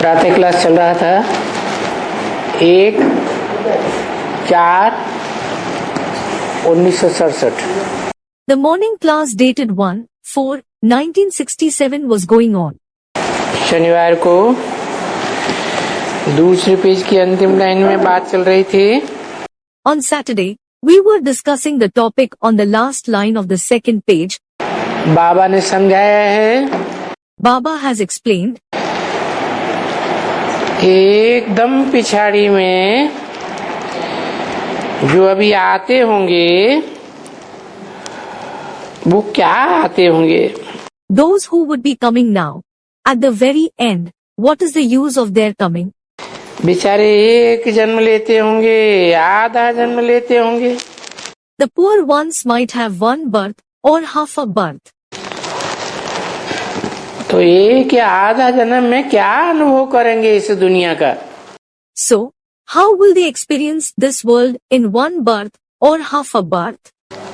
प्रातः क्लास चल रहा था 1/4/1967। The morning class dated 1/4/1967 was going on. शनिवार को दूसरे पेज की अंतिम लाइन में बात चल रही थी। On Saturday, we were discussing the topic on the last line of the second page. बाबा ने समझाया है, Baba has explained, एकदम पिछाड़ी में जो अभी आते होंगे वो क्या आते होंगे? those who would be coming now. At the very end, what is the use of their coming? बेचारे एक जन्म लेते होंगे, आधा जन्म लेते होंगे। The poor ones might have one birth or half a birth. तो एक या आधा जन्म में क्या अनुभव करेंगे इस दुनिया का? So, how will they experience this world in one birth or half a birth?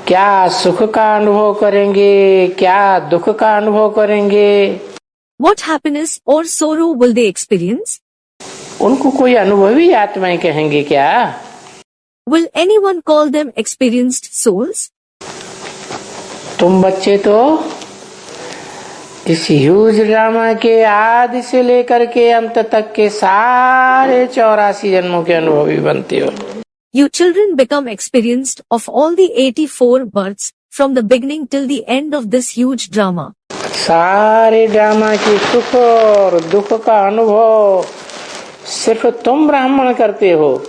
क्या सुख का अनुभव करेंगे, क्या दुख का अनुभव करेंगे? What happiness or sorrow will they experience? उनको कोई अनुभवी आत्माएं कहेंगे क्या? Will anyone call them experienced souls? तुम बच्चे तो इस ह्यूज ड्रामा के आदि से लेकर के अंत तक के सारे 84 जन्मों के अनुभवी बनते हो। You children become experienced of all the 84 births from the beginning till the end of this huge drama. सारे ड्रामा के सुख और दुख का अनुभव सिर्फ तुम ब्राह्मण करते हो।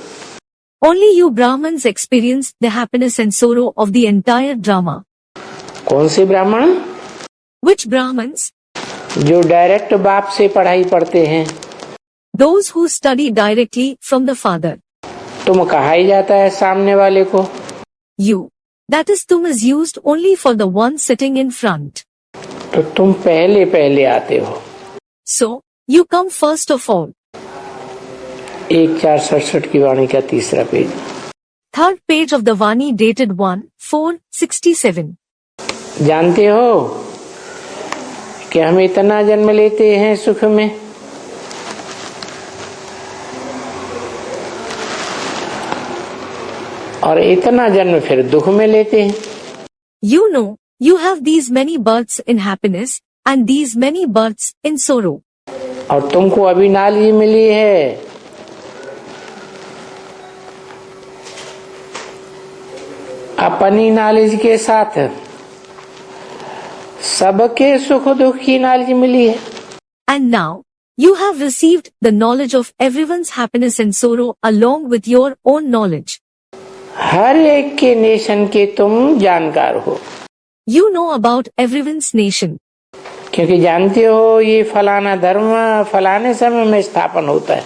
Only you Brahmins experience the happiness and sorrow of the entire drama. कौन से ब्राह्मण? Which Brahmins? जो डायरेक्ट बाप से पढ़ाई पढ़ते हैं। Those who study directly from the Father. तुम कहा ही जाता है सामने वाले को। You. That is tum is used only for the one sitting in front. तो तुम पहले आते हो। So, you come first of all. 1/4/67 की वाणी का तीसरा page. Third page of the vani dated 1/4/67. जानते हो कि हम इतना जन्म लेते हैं सुख में, और इतना जन्म फिर दुख में लेते हैं। You know, you have these many births in happiness and these many births in sorrow. और तुमको अभी नॉलेज मिली है अपनी नॉलेज के साथ सबके सुख दुख की नॉलेज मिली है। And now, you have received the knowledge of everyone's happiness and sorrow along with your own knowledge. हर एक के नेशन के तुम जानकार हो। You know about everyone's nation. क्योंकि जानते हो ये फलाना धर्म फलाने समय में स्थापन होता है।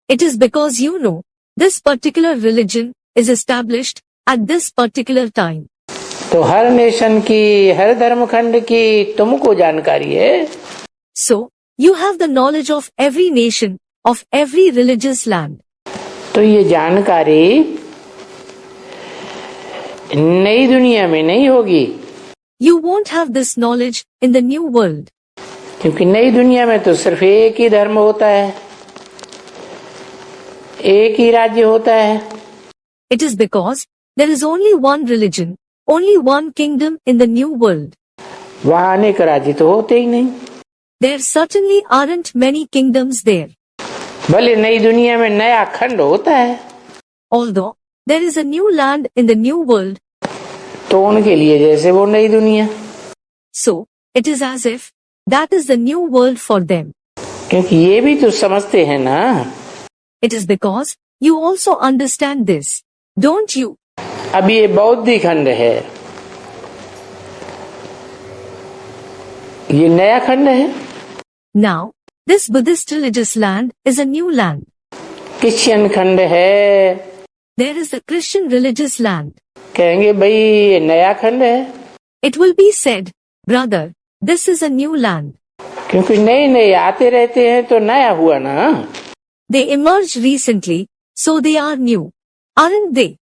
It is because you know this particular religion is established at this particular time. तो हर नेशन की, हर धर्मखंड की तुमको जानकारी है। So, you have the knowledge of every nation, of every religious land. तो ये जानकारी नई दुनिया में नहीं होगी। You won't have this knowledge in the new world. क्योंकि नई दुनिया में तो सिर्फ एक ही धर्म होता है, एक ही राज्य होता है। It is because there is only one religion, only one kingdom in the new world. वहाँ अनेक राज्य तो होते ही नहीं। There certainly aren't many kingdoms there. भले नई दुनिया में नया खंड होता है, Although there is a new land in the new world, तो उनके लिए जैसे वो नई दुनिया। so it is as if that is the new world for them. क्योंकि ये भी तो समझते हैं ना। It is because you also understand this, don't you? अब ये बौद्ध खंड है, ये नया खंड है। Now, this Buddhist religious land is a new land. Christian खंड है, There is the Christian religious land. कहेंगे भाई ये नया खंड है। It will be said, brother, this is a new land. क्योंकि नए नए आते रहते हैं तो नया हुआ ना। They emerged recently, so they are new, aren't they?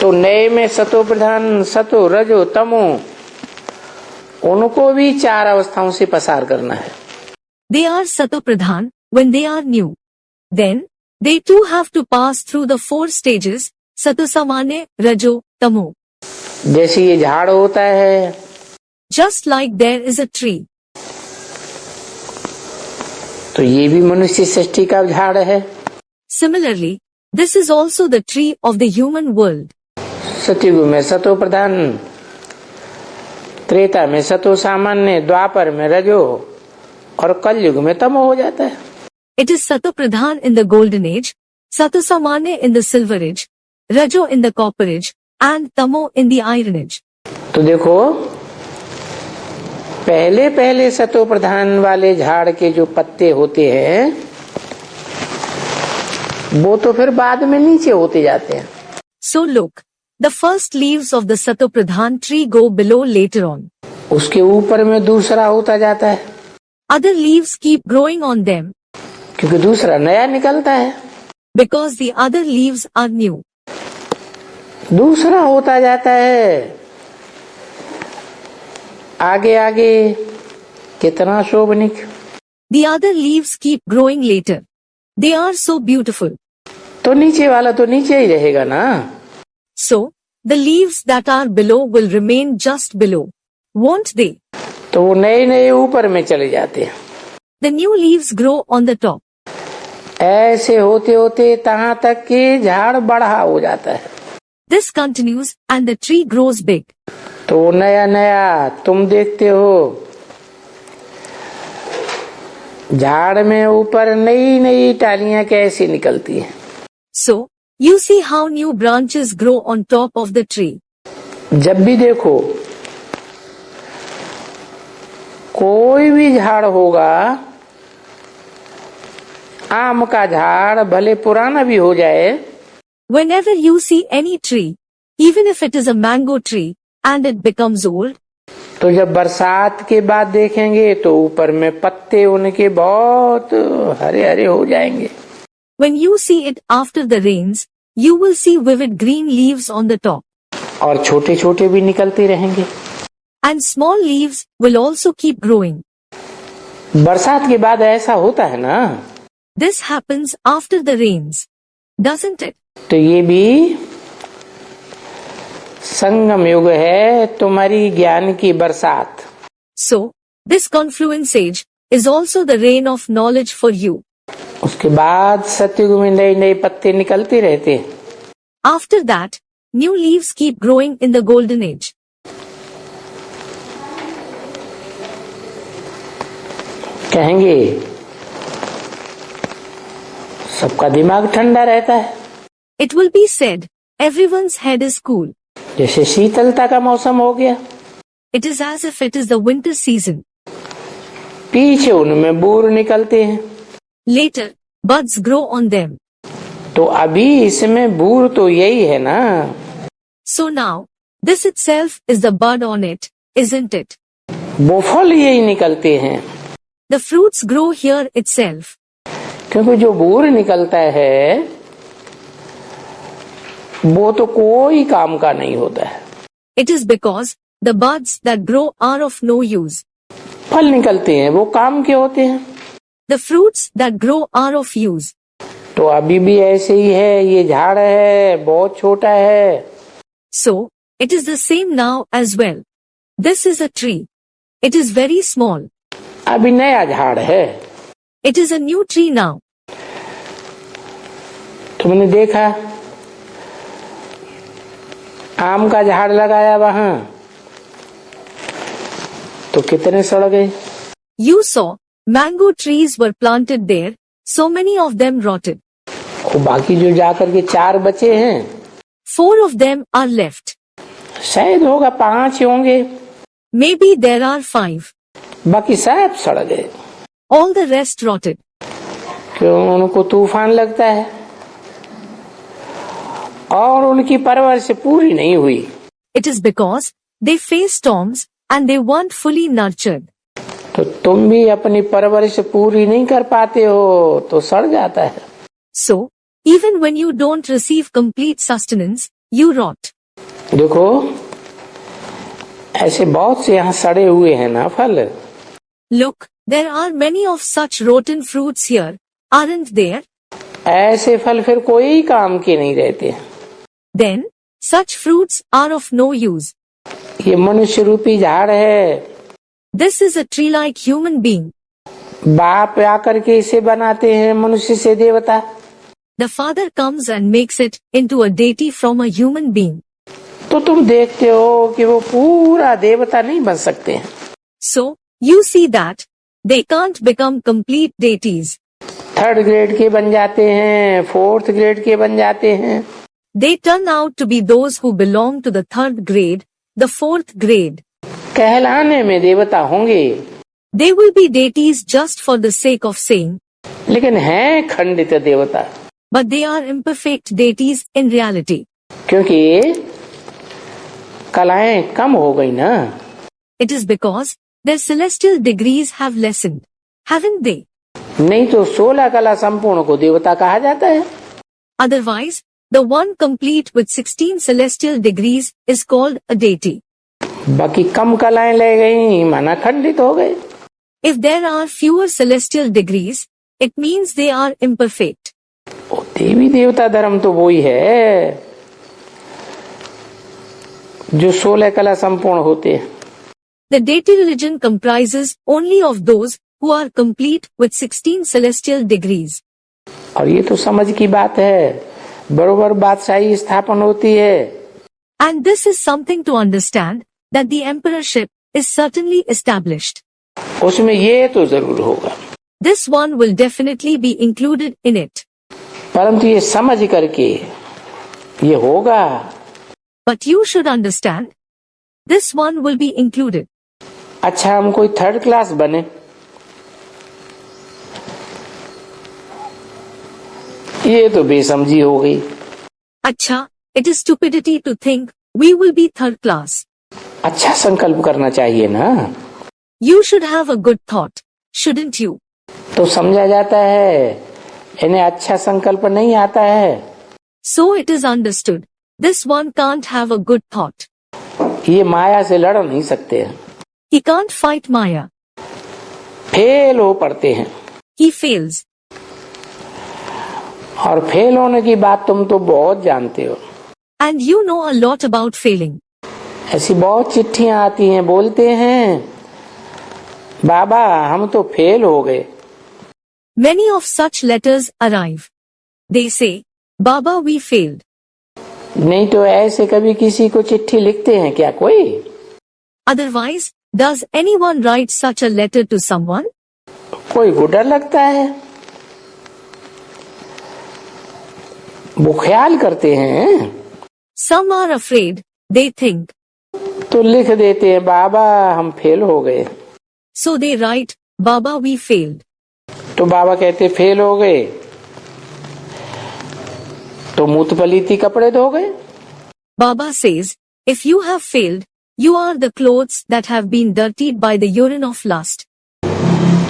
तो नए में satopradhaan, sato, rajo, tamo, उनको भी 4 अवस्थाओं से पसार करना है। They are satopradhaan, when they are new. Then, they too have to pass through the 4 stages, sato, saamaanya, rajo, tamo. जैसे ये झाड़ होता है, Just like there is a tree. तो ये भी मनुष्य सृष्टि का झाड़ है। Similarly, this is also the tree of the human world. सतयुग में सतो प्रधान, त्रेता में सतो सामान्य, द्वापर में रजो और कलयुग में तमो हो जाता है। It is satopradhaan in the golden age, sato saamaanya in the silver age, rajo in the copper age, and tamo in the iron age. तो देखो, पहले पहले सतो प्रधान वाले झाड़ के जो पत्ते होते हैं वो तो फिर बाद में नीचे होते जाते हैं। So look, the first leaves of the satopradhaan tree go below later on. उसके ऊपर में दूसरा होता जाता है, Other leaves keep growing on them क्योंकि दूसरा नया निकलता है, because the other leaves are new. दूसरा होता जाता है, आगे आगे कितना शोभनिक। The other leaves keep growing later. They are so beautiful. तो नीचे वाला तो नीचे ही रहेगा ना। So, the leaves that are below will remain just below, won't they? तो वो नए नए ऊपर में चले जाते हैं। The new leaves grow on the top. ऐसे होते होते तहाँ तक कि झाड़ बड़ा हो जाता है। This continues and the tree grows big. तो नया नया तुम देखते हो, झाड़ में ऊपर नई नई टालियां कैसी निकलती हैं। So, you see how new branches grow on top of the tree. जब भी देखो कोई भी झाड़ होगा, आम का झाड़ भले पुराना भी हो जाए, Whenever you see any tree, even if it is a mango tree, and it becomes old, तो जब बरसात के बाद देखेंगे तो ऊपर में पत्ते उनके बहुत हरे हरे हो जाएंगे। when you see it after the rains, you will see vivid green leaves on the top. और छोटे छोटे भी निकलते रहेंगे। And small leaves will also keep growing. बरसात के बाद ऐसा होता है ना। This happens after the rains, doesn't it? तो ये भी संगम युग है, तुम्हारी ज्ञान की बरसात। So, this confluence age is also the rain of knowledge for you. उसके बाद सतयुग में नए नए पत्ते निकलते रहते हैं। After that, new leaves keep growing in the golden age. कहेंगे सबका दिमाग ठंडा रहता है। It will be said, everyone's head is cool. जैसे शीतलता का मौसम हो गया, It is as if it is the winter season. पीछे उनमें बूर निकलते हैं। Later, buds grow on them. तो अभी इसमें बूर तो यही है ना। So now, this itself is the bud on it, isn't it? वो फल यही निकलते हैं, The fruits grow here itself. क्योंकि जो बूर निकलता है वो तो कोई काम का नहीं होता है। It is because the buds that grow are of no use. फल निकलते हैं वो काम के होते हैं। The fruits that grow are of use. तो अभी भी ऐसे ही है, ये झाड़ है, बहुत छोटा है। So, it is the same now as well. This is a tree. It is very small. अभी नया झाड़ है। It is a new tree now. तुमने देखा आम का झाड़ लगाया वहां तो कितने सड़ गए। You saw mango trees were planted there, so many of them rotted. और बाकी जो जाकर के 4 बचे हैं, 4 of them are left. शायद होगा 5 होंगे, Maybe there are 5. बाकी सब सड़ गए। All the rest rotted. क्यों? उनको तूफान लगता है और उनकी परवरिश पूरी नहीं हुई। It is because they face storms and they weren't fully nurtured. तो तुम भी अपनी परवरिश पूरी नहीं कर पाते हो तो सड़ जाता है। So, even when you don't receive complete sustenance, you rot. देखो ऐसे बहुत से यहाँ सड़े हुए हैं ना फल। Look, There are many of such rotten fruits here, aren't there? ऐसे फल फिर कोई काम के नहीं रहते। Then, such fruits are of no use. ये मनुष्य रूपी झाड़ है। This is a tree-like human being. बाप आकर के इसे बनाते हैं मनुष्य से देवता। The father comes and makes it into a deity from a human being. तो तुम देखते हो कि वो पूरा देवता नहीं बन सकते हैं। So, you see that they can't become complete deities. 3rd grade के बन जाते हैं, 4th ग्रेड के बन जाते हैं। They turn out to be those who belong to the 3rd grade, the 4th grade. कहलाने में देवता होंगे, They will be deities just for the sake of saying, लेकिन हैं खंडित देवता। but they are imperfect deities in reality. क्योंकि कलाएं कम हो गई ना। It is because their celestial degrees have lessened, haven't they? नहीं तो 16 कला संपूर्ण को देवता कहा जाता है। Otherwise, the one complete with 16 celestial degrees is called a deity. बाकी कम कलाएं ले गई माना खंडित हो गए। If there are fewer celestial degrees, it means they are imperfect. देवी देवता धर्म तो वही है जो 16 कला संपूर्ण होते हैं। The deity religion comprises only of those who are complete with 16 celestial degrees. और ये तो समझ की बात है, बरोबर बादशाही स्थापन होती है। And this is something to understand, that the emperorship is certainly established. उसमें ये तो जरूर होगा। This one will definitely be included in it. परंतु ये समझ करके ये होगा। But you should understand, this one will be included. अच्छा हम कोई 3rd क्लास बने, ये तो बेसमझी हो गई। अच्छा, it is stupidity to think we will be 3rd class. अच्छा संकल्प करना चाहिए ना। You should have a good thought, shouldn't you? तो समझा जाता है इन्हें अच्छा संकल्प नहीं आता है। So it is understood, this one can't have a good thought. ये माया से लड़ नहीं सकते हैं। He can't fight Maya. Fail हो पड़ते हैं। He fails. और फेल होने की बात तुम तो बहुत जानते हो। And you know a lot about failing. ऐसी बहुत चिट्ठियां आती हैं, बोलते हैं बाबा हम तो फेल हो गए। Many of such letters arrive. They say, Baba, we failed. नहीं तो ऐसे कभी किसी को चिट्ठी लिखते हैं क्या कोई? Otherwise, does anyone write such a letter to someone? कोई को डर लगता है, वो ख्याल करते हैं। Some are afraid, they think. तो लिख देते हैं बाबा हम फेल हो गए। So they write, Baba, we failed. तो बाबा कहते फेल हो गए तो मूत पलीती कपड़े धो गए। Baba says, if you have failed, you are the clothes that have been dirtied by the urine of lust.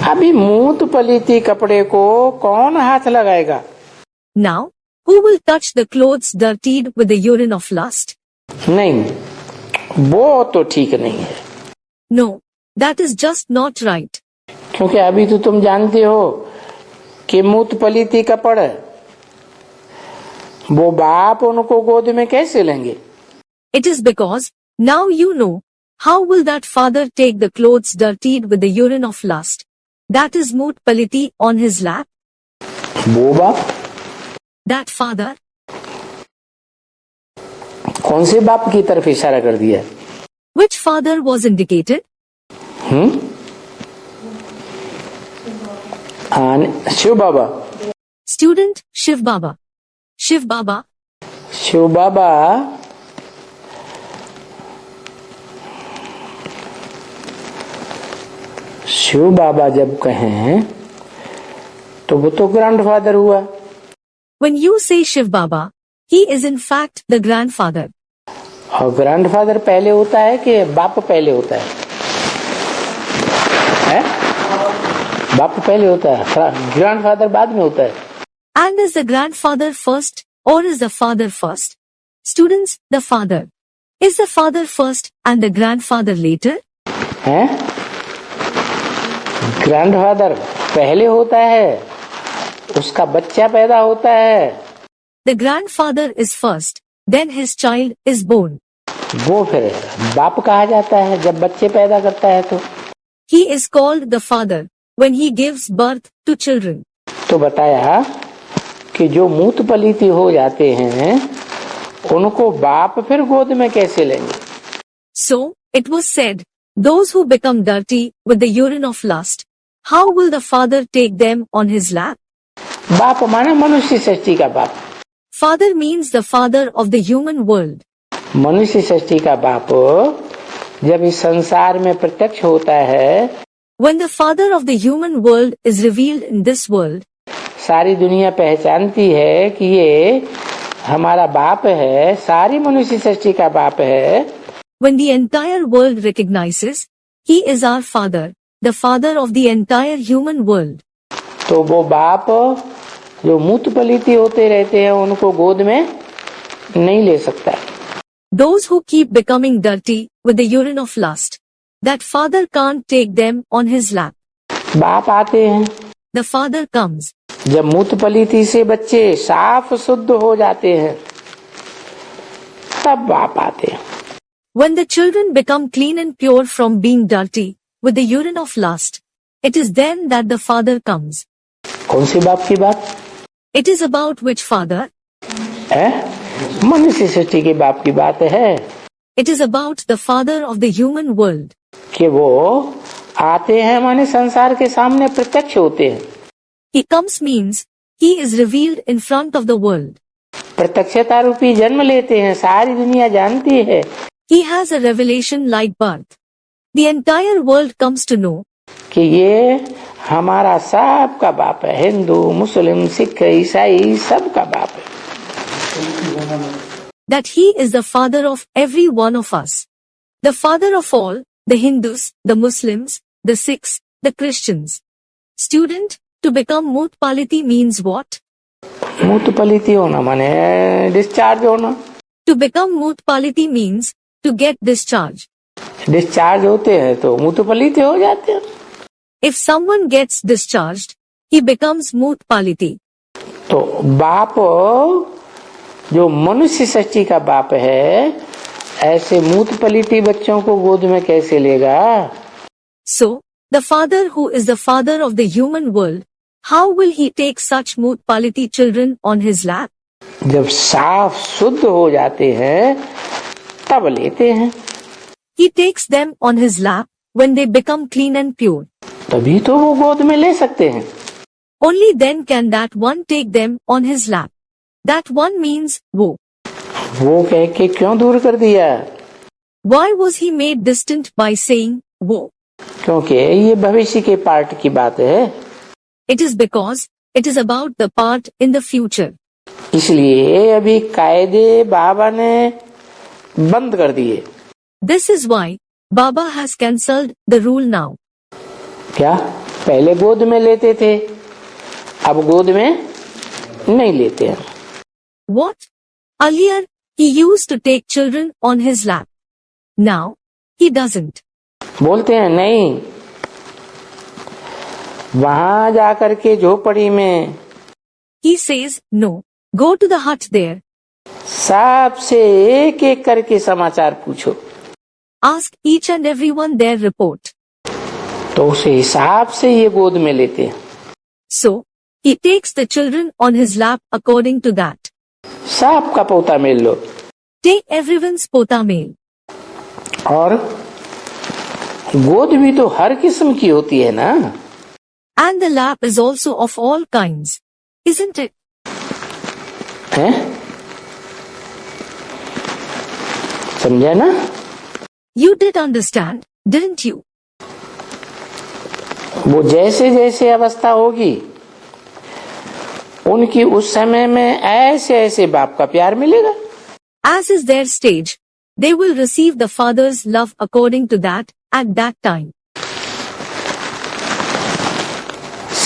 अभी मूत पलीती कपड़े को कौन हाथ लगाएगा? Now, who will touch the clothes dirtied with the urine of lust? नहीं, वो तो ठीक नहीं है। No, that is just not right. क्योंकि अभी तो तुम जानते हो कि मूत पलीती कपड़ वो बाप उनको गोद में कैसे लेंगे? It is because, now you know, how will that father take the clothes dirtied with the urine of lust? That is moot paliti on his lap? वो बाप? That father? कौन से बाप की तरफ इशारा कर दिया? Which father was indicated? Shiv Baba. Student, Shiv Baba. Shiv Baba. Shiv बाबा शिव बाबा जब कहें तो वो तो ग्रैंडफादर हुआ। When you say Shiv Baba, he is in fact the grandfather. और ग्रैंडफादर पहले होता है कि बाप पहले होता है? बाप पहले होता है, ग्रैंडफादर बाद में होता है। And is the grandfather first, or is the father first? Students, the father. Is the father first and the grandfather later? हैं? ग्रैंडफादर पहले होता है, उसका बच्चा पैदा होता है। The grandfather is first, then his child is born. वो फिर बाप कहा जाता है जब बच्चे पैदा करता है तो। He is called the father when he gives birth to children. तो बताया कि जो मूत पलीती हो जाते हैं उनको बाप फिर गोद में कैसे लेंगे। So, it was said, those who become dirty with the urine of lust, how will the father take them on his lap? बाप माना मनुष्य सृष्टि का बाप। Father means the father of the human world. मनुष्य सृष्टि का बाप जब इस संसार में प्रत्यक्ष होता है, When the father of the human world is revealed in this world, सारी दुनिया पहचानती है कि ये हमारा बाप है, सारी मनुष्य सृष्टि का बाप है। when the entire world recognizes, he is our father, the father of the entire human world. तो वो बाप जो मूत पलीती होते रहते हैं उनको गोद में नहीं ले सकता। Those who keep becoming dirty with the urine of lust, that father can't take them on his lap. बाप आते हैं The father comes. जब मूत पलीती से बच्चे साफ शुद्ध हो जाते हैं तब बाप आते हैं। When the children become clean and pure from being dirty with the urine of lust, it is then that the father comes. कौन सी बाप की बात It is about which father? है? मनुष्य सृष्टि के बाप की बात है It is about the father of the human world. कि वो आते हैं माने संसार के सामने प्रत्यक्ष होते हैं। He comes means he is revealed in front of the world. प्रत्यक्षता रूपी जन्म लेते हैं, सारी दुनिया जानती है। He has a revelation like birth. The entire world comes to know कि ये हमारा सबका बाप है, हिंदू मुस्लिम सिख ईसाई सबका बाप है। that he is the father of every one of us. The father of all, the Hindus, the Muslims, the Sikhs, the Christians. Student, to become Moot Paliti means what? मूत पलीती होना माने डिस्चार्ज होना। To become Moot Paliti means to get discharge. Discharge होते हैं तो मूत पलीती हो जाते हैं। If someone gets discharged, he becomes Moot Paliti. तो बाप जो मनुष्य सृष्टि का बाप है, ऐसे मूत पलीती बच्चों को गोद में कैसे लेगा। So, the father who is the father of the human world, how will he take such Moot Paliti children on his lap? जब साफ शुद्ध हो जाते हैं तब लेते हैं। He takes them on his lap when they become clean and pure. तभी तो वो गोद में ले सकते हैं। Only then can that one take them on his lap. That one means wo. वो कह के क्यों दूर कर दिया? Why was he made distant by saying wo? क्योंकि ये भविष्य के पार्ट की बात है। It is because it is about the part in the future. इसलिए अभी कायदे बाबा ने बंद कर दिए। This is why Baba has cancelled the rule now. क्या पहले गोद में लेते थे, अब गोद में नहीं लेते हैं। What? Earlier, he used to take children on his lap. Now, he doesn't. बोलते हैं नहीं, वहां जाकर के झोपड़ी में He says, no, go to the hut there. सबसे एक एक करके समाचार पूछो। Ask each and everyone their report. तो उस हिसाब से ये गोद में लेते हैं। So, he takes the children on his lap according to that. सबका पोता मेल लो। Take everyone's pota meal. और गोद भी तो हर किस्म की होती है ना। And the lap is also of all kinds. Isn't it? हैं? समझा ना? You did understand, didn't you? वो जैसे जैसे अवस्था होगी उनकी उस समय में ऐसे ऐसे बाप का प्यार मिलेगा। As is their stage, they will receive the father's love according to that at that time.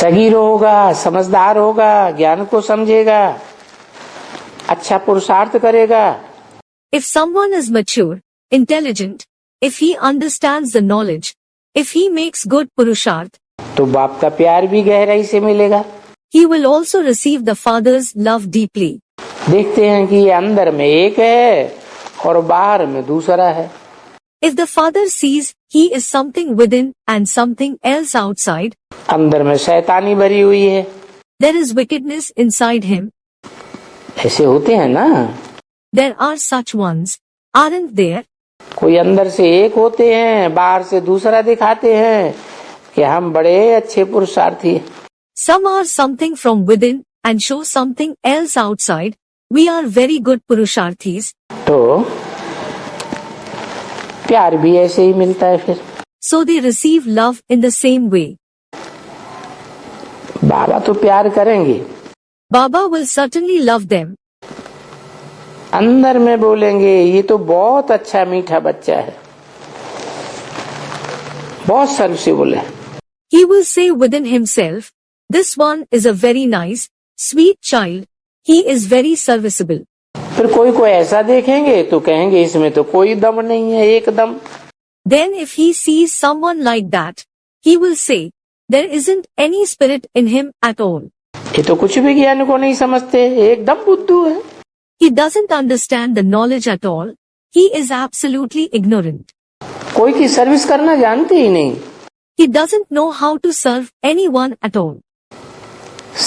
Sagir होगा, समझदार होगा, ज्ञान को समझेगा, अच्छा पुरुषार्थ करेगा। If someone is mature, intelligent, if he understands the knowledge, if he makes good purusharth, तो बाप का प्यार भी गहराई से मिलेगा। He will also receive the father's love deeply. देखते हैं कि ये अंदर में एक है और बाहर में दूसरा है। If the father sees he is something within and something else outside, अंदर में शैतानी भरी हुई है, there is wickedness inside him. ऐसे होते हैं ना, There are such ones, aren't there? कोई अंदर से एक होते हैं, बाहर से दूसरा दिखाते हैं कि हम बड़े अच्छे पुरुषार्थी हैं। Some are something from within and show something else outside. We are very good Purusharthis. तो प्यार भी ऐसे ही मिलता है फिर। So they receive love in the same way. बाबा तो प्यार करेंगे, Baba will certainly love them. अंदर में बोलेंगे ये तो बहुत अच्छा मीठा बच्चा है, बहुत सर्विसेबल है। He will say within himself, this one is a very nice, sweet child. He is very serviceable. फिर कोई को ऐसा देखेंगे तो कहेंगे इसमें तो कोई दम नहीं है, एकदम। Then if he sees someone like that, he will say, there isn't any spirit in him at all. ये तो कुछ भी ज्ञान को नहीं समझते, एकदम बुद्धू है। He doesn't understand the knowledge at all. He is absolutely ignorant. कोई की सर्विस करना जानते ही नहीं, He doesn't know how to serve anyone at all.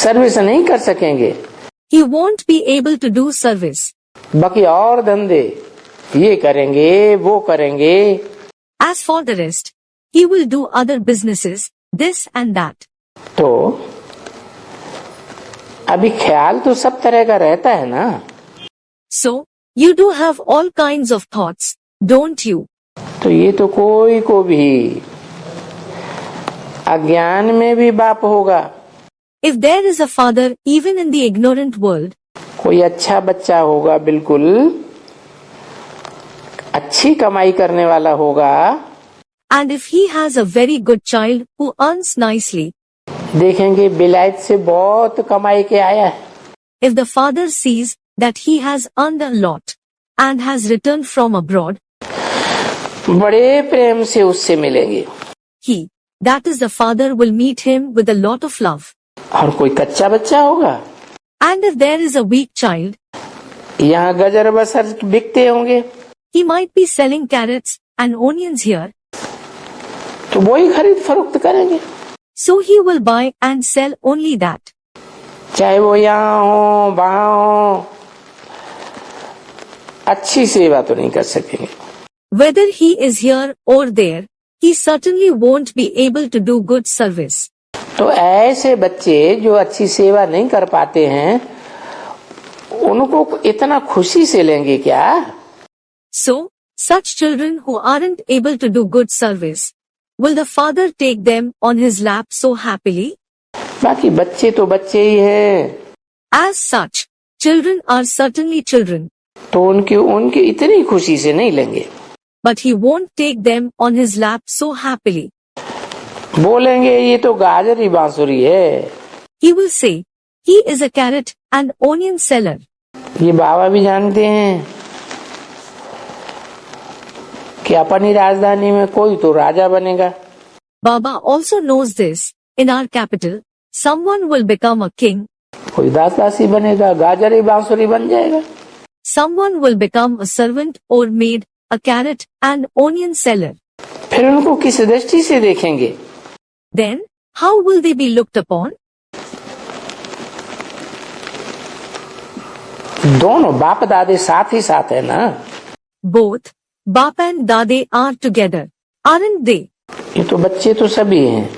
Service नहीं कर सकेंगे। He won't be able to do service. बाकी और धंधे ये करेंगे वो करेंगे। As for the rest, he will do other businesses, this and that. तो अभी ख्याल तो सब तरह का रहता है ना। So, you do have all kinds of thoughts, don't you? तो ये तो कोई को भी अज्ञान में भी बाप होगा। If there is a father even in the ignorant world, कोई अच्छा बच्चा होगा, बिल्कुल अच्छी कमाई करने वाला होगा, and if he has a very good child who earns nicely, देखेंगे बिलायत से बहुत कमाई के आया है। if the father sees that he has earned a lot and has returned from abroad, बड़े प्रेम से उससे मिलेंगे। he, that is the father, will meet him with a lot of love. और कोई कच्चा बच्चा होगा, And if there is a weak child, यहाँ गजर बसर बिकते होंगे, he might be selling carrots and onions here, तो वही खरीद फरोख्त करेंगे। so he will buy and sell only that. चाहे वो यहाँ हो वहाँ हो, अच्छी सेवा तो नहीं कर सकेंगे। Whether he is here or there, he certainly won't be able to do good service. तो ऐसे बच्चे जो अच्छी सेवा नहीं कर पाते हैं, उनको इतना खुशी से लेंगे क्या? So, such children who aren't able to do good service, will the father take them on his lap so happily? बाकी बच्चे तो बच्चे ही हैं, As such, children are certainly children, तो उनकी इतनी खुशी से नहीं लेंगे। but he won't take them on his lap so happily. बोलेंगे ये तो गाजर ही बांसुरी है। He will say, he is a carrot and onion seller. ये बाबा भी जानते हैं कि अपनी राजधानी में कोई तो राजा बनेगा। Baba also knows this. In our capital, someone will become a king. कोई दास दासी बनेगा, गाजर ही बांसुरी बन जाएगा। Someone will become a servant or maid, a carrot and onion seller. फिर उनको किस दृष्टि से देखेंगे? Then, how will they be looked upon? दोनों बाप दादे साथ ही साथ है ना। Both, Bap and Dade are together, aren't they? ये तो बच्चे तो सभी हैं,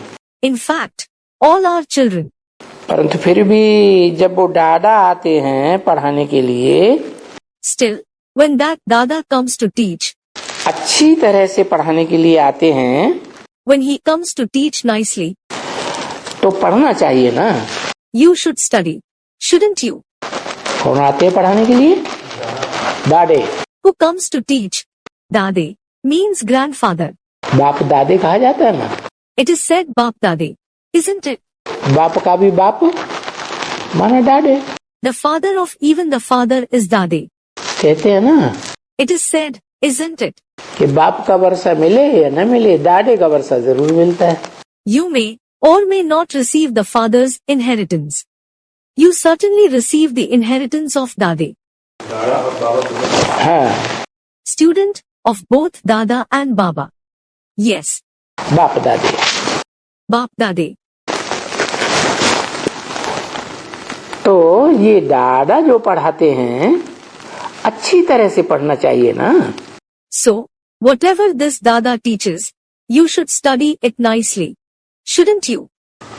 In fact, all are children. परंतु फिर भी जब वो दादा आते हैं पढ़ाने के लिए, Still, when that Dada comes to teach, अच्छी तरह से पढ़ाने के लिए आते हैं, when he comes to teach nicely, तो पढ़ना चाहिए ना। you should study, shouldn't you? कौन आते हैं पढ़ाने के लिए? दादे। Who comes to teach? Dade means grandfather. बाप दादे कहा जाता है ना। It is said Bap Dade, isn't it? बाप का भी बाप माना दादे, The father of even the father is Dade. कहते हैं ना It is said, isn't it? कि बाप का वर्षा मिले या न मिले, दादे का वर्षा जरूर मिलता है। You may or may not receive the father's inheritance. You certainly receive the inheritance of Dade. हाँ, Student of both Dada and Baba. Yes, बाप दादी। Bap Dade. तो ये दादा जो पढ़ाते हैं अच्छी तरह से पढ़ना चाहिए ना। So, whatever this Dada teaches, you should study it nicely. Shouldn't you?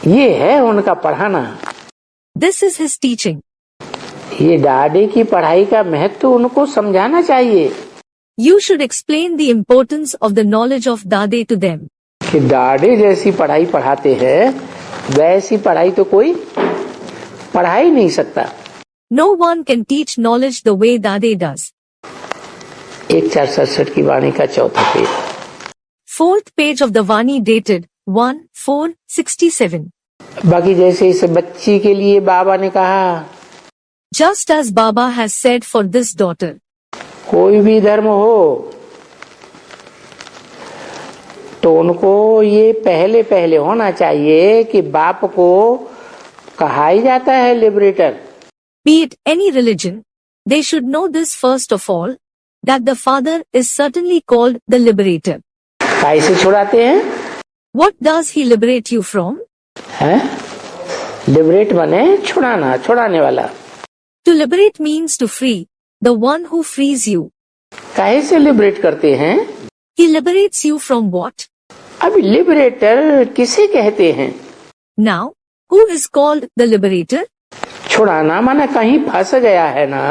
ये है उनका पढ़ाना। This is his teaching. ये दादे की पढ़ाई का महत्व उनको समझाना चाहिए You should explain the importance of the knowledge of Dade to them. कि दादे जैसी पढ़ाई पढ़ाते हैं वैसी पढ़ाई तो कोई पढ़ा ही नहीं सकता। No one can teach knowledge the way Dade does. 1467 की वाणी का चौथा page. Fourth page of the Vani dated 1/4/67. बाकी जैसे इस बच्ची के लिए बाबा ने कहा, Just as Baba has said for this daughter, कोई भी धर्म हो तो उनको ये पहले पहले होना चाहिए कि बाप को कहा ही जाता है liberator. be it any religion, they should know this first of all, that the father is certainly called the liberator. कैसे छुड़ाते हैं? What does he liberate you from? हैं? लिबरेट बने छुड़ाना, छुड़ाने वाला। To liberate means to free, the one who frees you. कैसे liberate करते हैं? He liberates you from what? अभी लिबरेटर किसे कहते हैं? Now, who is called the liberator? छुड़ाना माना कहीं फंस गया है ना।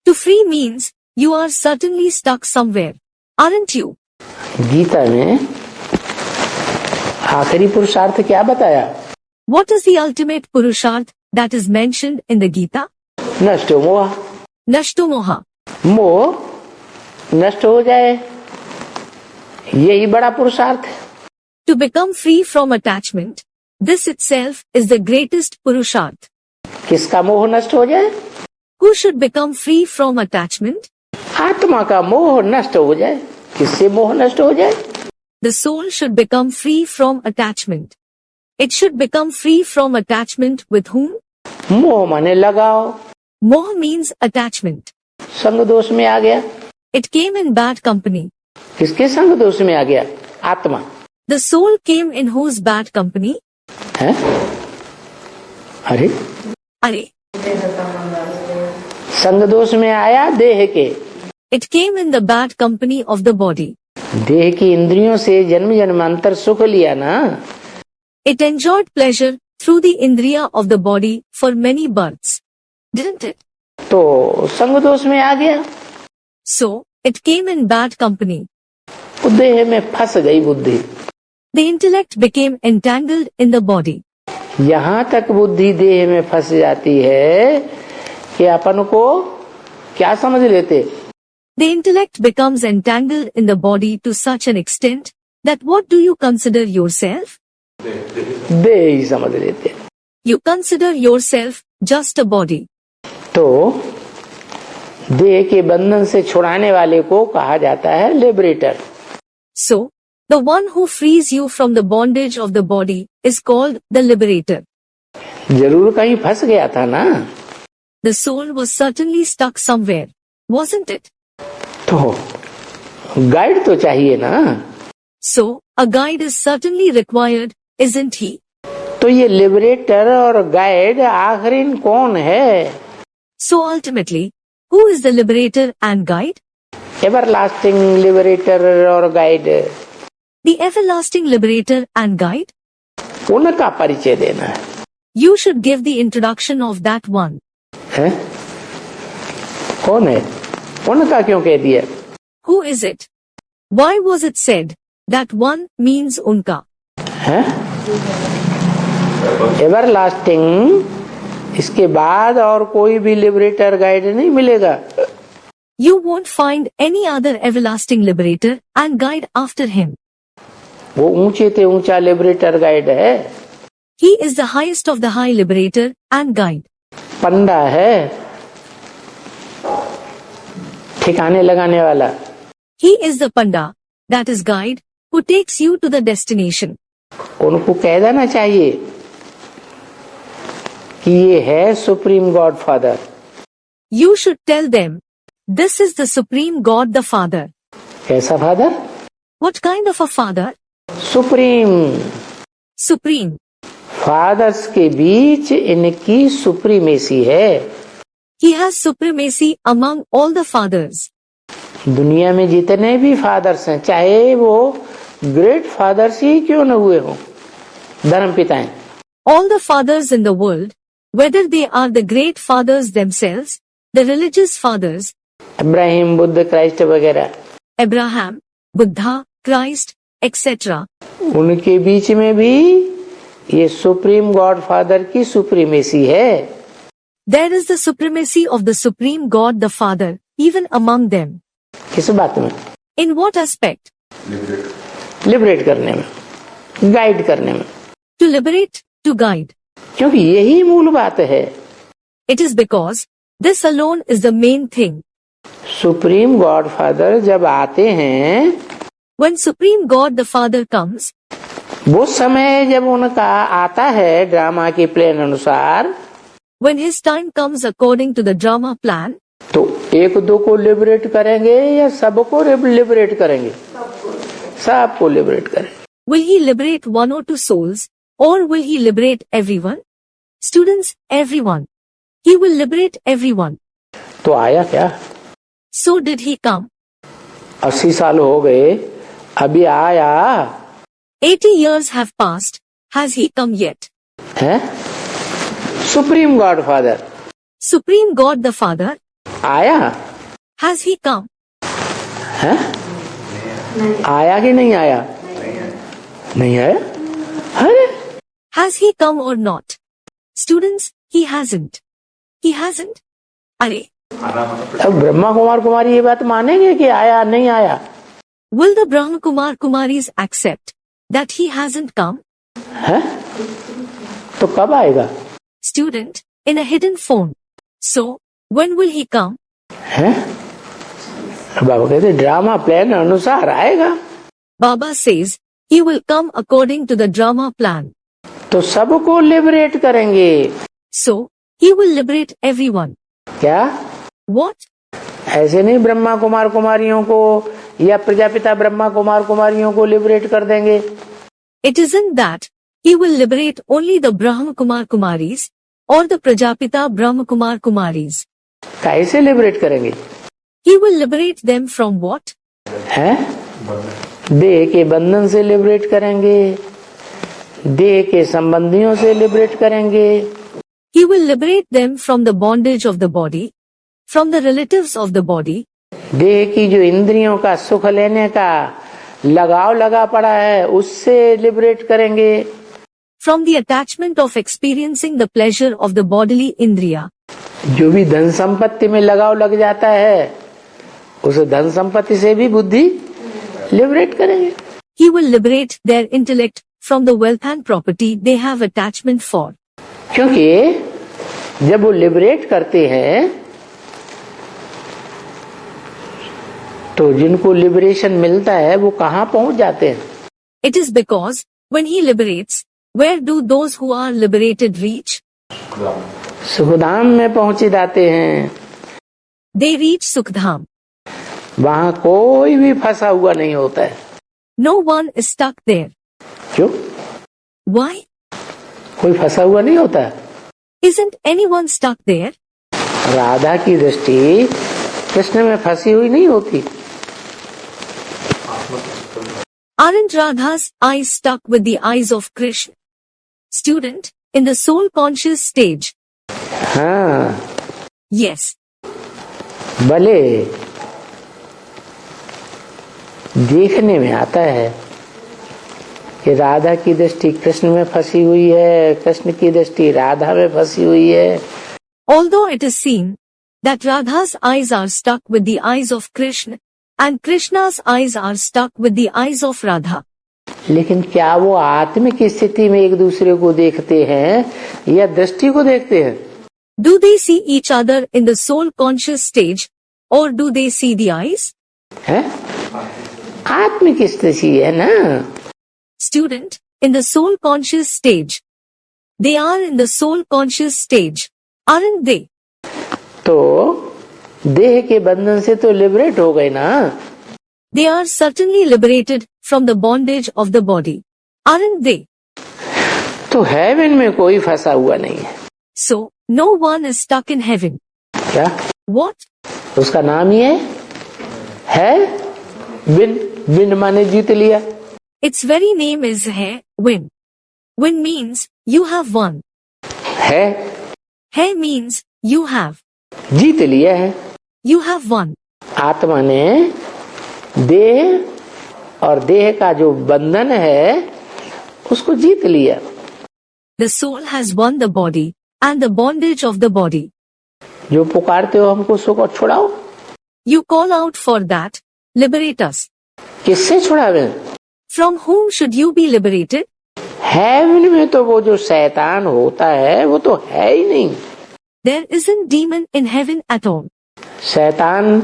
To free means, you are certainly stuck somewhere, aren't you? Gita में आखिरी पुरुषार्थ क्या बताया? What is the ultimate Purusharth that is mentioned in the Gita? नष्टो मोह। Nashto Moha. मोह नष्ट हो जाए, यही बड़ा पुरुषार्थ है। To become free from attachment, this itself is the greatest Purusharth. किसका मोह नष्ट हो जाए? Who should become free from attachment? आत्मा का मोह नष्ट हो जाए। किससे मोह नष्ट हो जाए? The soul should become free from attachment. It should become free from attachment with whom? मोह माने लगाओ। Moh means attachment. संग दोष में आ गया। It came in bad company. किसके संग दोष में आ गया? आत्मा। The soul came in whose bad company? है? अरे Are. संग दोष में आया देह के। It came in the bad company of the body. देह की इंद्रियों से जन्म जन्मांतर सुख लिया ना। It enjoyed pleasure through the indriya of the body for many births. Didn't it? तो संग दोष में आ गया। So, it came in bad company. वो देह में फंस गई बुद्धि। The intellect became entangled in the body. यहाँ तक बुद्धि देह में फंस जाती है कि अपन को क्या समझ लेते? The intellect becomes entangled in the body to such an extent that what do you consider yourself? देह ही समझ लेते। You consider yourself just a body. तो देह के बंधन से छुड़ाने वाले को कहा जाता है liberator. So, the one who frees you from the bondage of the body is called the liberator. जरूर कहीं फंस गया था ना। The soul was certainly stuck somewhere, wasn't it? तो गाइड तो चाहिए ना। So, a guide is certainly required, isn't he? तो ये लिबरेटर और गाइड आखिर कौन है? So ultimately, who is the liberator and guide? Everlasting liberator और guide. The everlasting liberator and guide? उनका परिचय देना है। You should give the introduction of that one. है? कौन है? उनका क्यों कह दिया? Who is it? Why was it said that one means unka? है? एवरलास्टिंग, इसके बाद और कोई भी लिबरेटर गाइड नहीं मिलेगा। You won't find any other everlasting liberator and guide after him. वो ऊंचे से ऊंचा लिबरेटर गाइड है। He is the highest of the high liberator and guide. पंडा है, ठिकाने लगाने वाला। He is the panda, that is guide, who takes you to the destination. उनको कह देना चाहिए कि ये है supreme God father. You should tell them, this is the Supreme God the Father. कैसा father? What kind of a father? Supreme. Supreme. Fathers के बीच इनकी सुप्रीमेसी है। He has supremacy among all the fathers. दुनिया में जितने भी fathers हैं, चाहे वो ग्रेट फादर्स ही क्यों न हुए हों, धर्म पिताएं, All the fathers in the world, whether they are the great fathers themselves, the religious fathers, Ibrahim, Buddha, Christ वगैरह, Abraham, Buddha, Christ, etc., उनके बीच में भी ये सुप्रीम गॉड फादर की सुप्रीमेसी है। there is the supremacy of the Supreme God the Father, even among them. किस बात में? In what aspect? लिबरेट करने में, गाइड करने में, To liberate, to guide. क्योंकि यही मूल बात है। It is because this alone is the main thing. Supreme God father जब आते हैं, When Supreme God the Father comes, वो समय जब उनका आता है ड्रामा के प्लान अनुसार, when his time comes according to the drama plan, तो एक दो को लिबरेट करेंगे या सबको लिबरेट करेंगे? सबको लिबरेट करेंगे। will he liberate one or two souls, or will he liberate everyone? Students, everyone. He will liberate everyone. तो आया क्या? So did he come. 80 साल हो गए, अभी आया 80 years have passed. Has he come yet? है? Supreme God father Supreme God the Father, आया has he come? है? आया कि नहीं आया? नहीं आया? अरे Has he come or not? Students, he hasn't. He hasn't. Are, अब ब्रह्मा कुमार कुमारी ये बात मानेंगे कि आया नहीं आया? will the Brahma Kumar Kumaris accept that he hasn't come? है? तो कब आएगा? Student, in a hidden form. So, when will he come? है? बाबा कहते ड्रामा प्लान अनुसार आएगा। Baba says, he will come according to the drama plan. तो सबको लिबरेट करेंगे। So, he will liberate everyone. क्या? What? ऐसे नहीं ब्रह्मा कुमार कुमारियों को या प्रजापिता ब्रह्मा कुमार कुमारियों को लिबरेट कर देंगे। It isn't that he will liberate only the Brahma Kumar Kumaris or the Prajapita Brahma Kumar Kumaris. कैसे लिबरेट करेंगे? He will liberate them from what? है? देह के बंधन से लिबरेट करेंगे, देह के संबंधियों से लिबरेट करेंगे। He will liberate them from the bondage of the body, from the relatives of the body, देह की जो इंद्रियों का सुख लेने का लगाव लगा पड़ा है उससे लिबरेट करेंगे। from the attachment of experiencing the pleasure of the bodily indriya. जो भी धन संपत्ति में लगाव लग जाता है उस धन संपत्ति से भी बुद्धि लिबरेट करेंगे। He will liberate their intellect from the wealth and property they have attachment for. क्योंकि जब वो लिबरेट करते हैं तो जिनको लिबरेशन मिलता है वो कहाँ पहुंच जाते हैं? It is because, when he liberates, where do those who are liberated reach? Sukhdham में पहुंचे जाते हैं। They reach Sukhdam. वहाँ कोई भी फंसा हुआ नहीं होता है। No one is stuck there. क्यों? Why? कोई फंसा हुआ नहीं होता है। Isn't anyone stuck there? Radha की दृष्टि कृष्ण में फंसी हुई नहीं होती। Aren't Radha's eyes stuck with the eyes of Krishna? Student, in the soul conscious stage. हाँ, Yes. भले देखने में आता है कि राधा की दृष्टि कृष्ण में फंसी हुई है, कृष्ण की दृष्टि राधा में फंसी हुई है। Although it is seen that Radha's eyes are stuck with the eyes of Krishna and Krishna's eyes are stuck with the eyes of Radha. लेकिन क्या वो आत्मिक स्थिति में एक दूसरे को देखते हैं या दृष्टि को देखते हैं? Do they see each other in the soul conscious stage or do they see the eyes? है? आत्मिक स्थिति है ना। Student, in the soul conscious stage. They are in the soul conscious stage, aren't they? तो देह के बंधन से तो लिबरेट हो गए ना। They are certainly liberated from the bondage of the body, aren't they? तो हेवन में कोई फंसा हुआ नहीं है। So, no one is stuck in heaven. क्या? What? उसका नाम ही है विन। विन माने जीत लिया। Its very name is hai, win. Win means you have won. है Hai means you have. जीत लिया है। You have won. आत्मा ने देह और देह का जो बंधन है उसको जीत लिया। The soul has won the body and the bondage of the body. जो पुकारते हो हमको उसको छुड़ाओ। You call out for that, liberate us. किससे छुड़ावे? From whom should you be liberated? Heaven में तो वो जो शैतान होता है वो तो है ही नहीं। There isn't demon in heaven at all. शैतान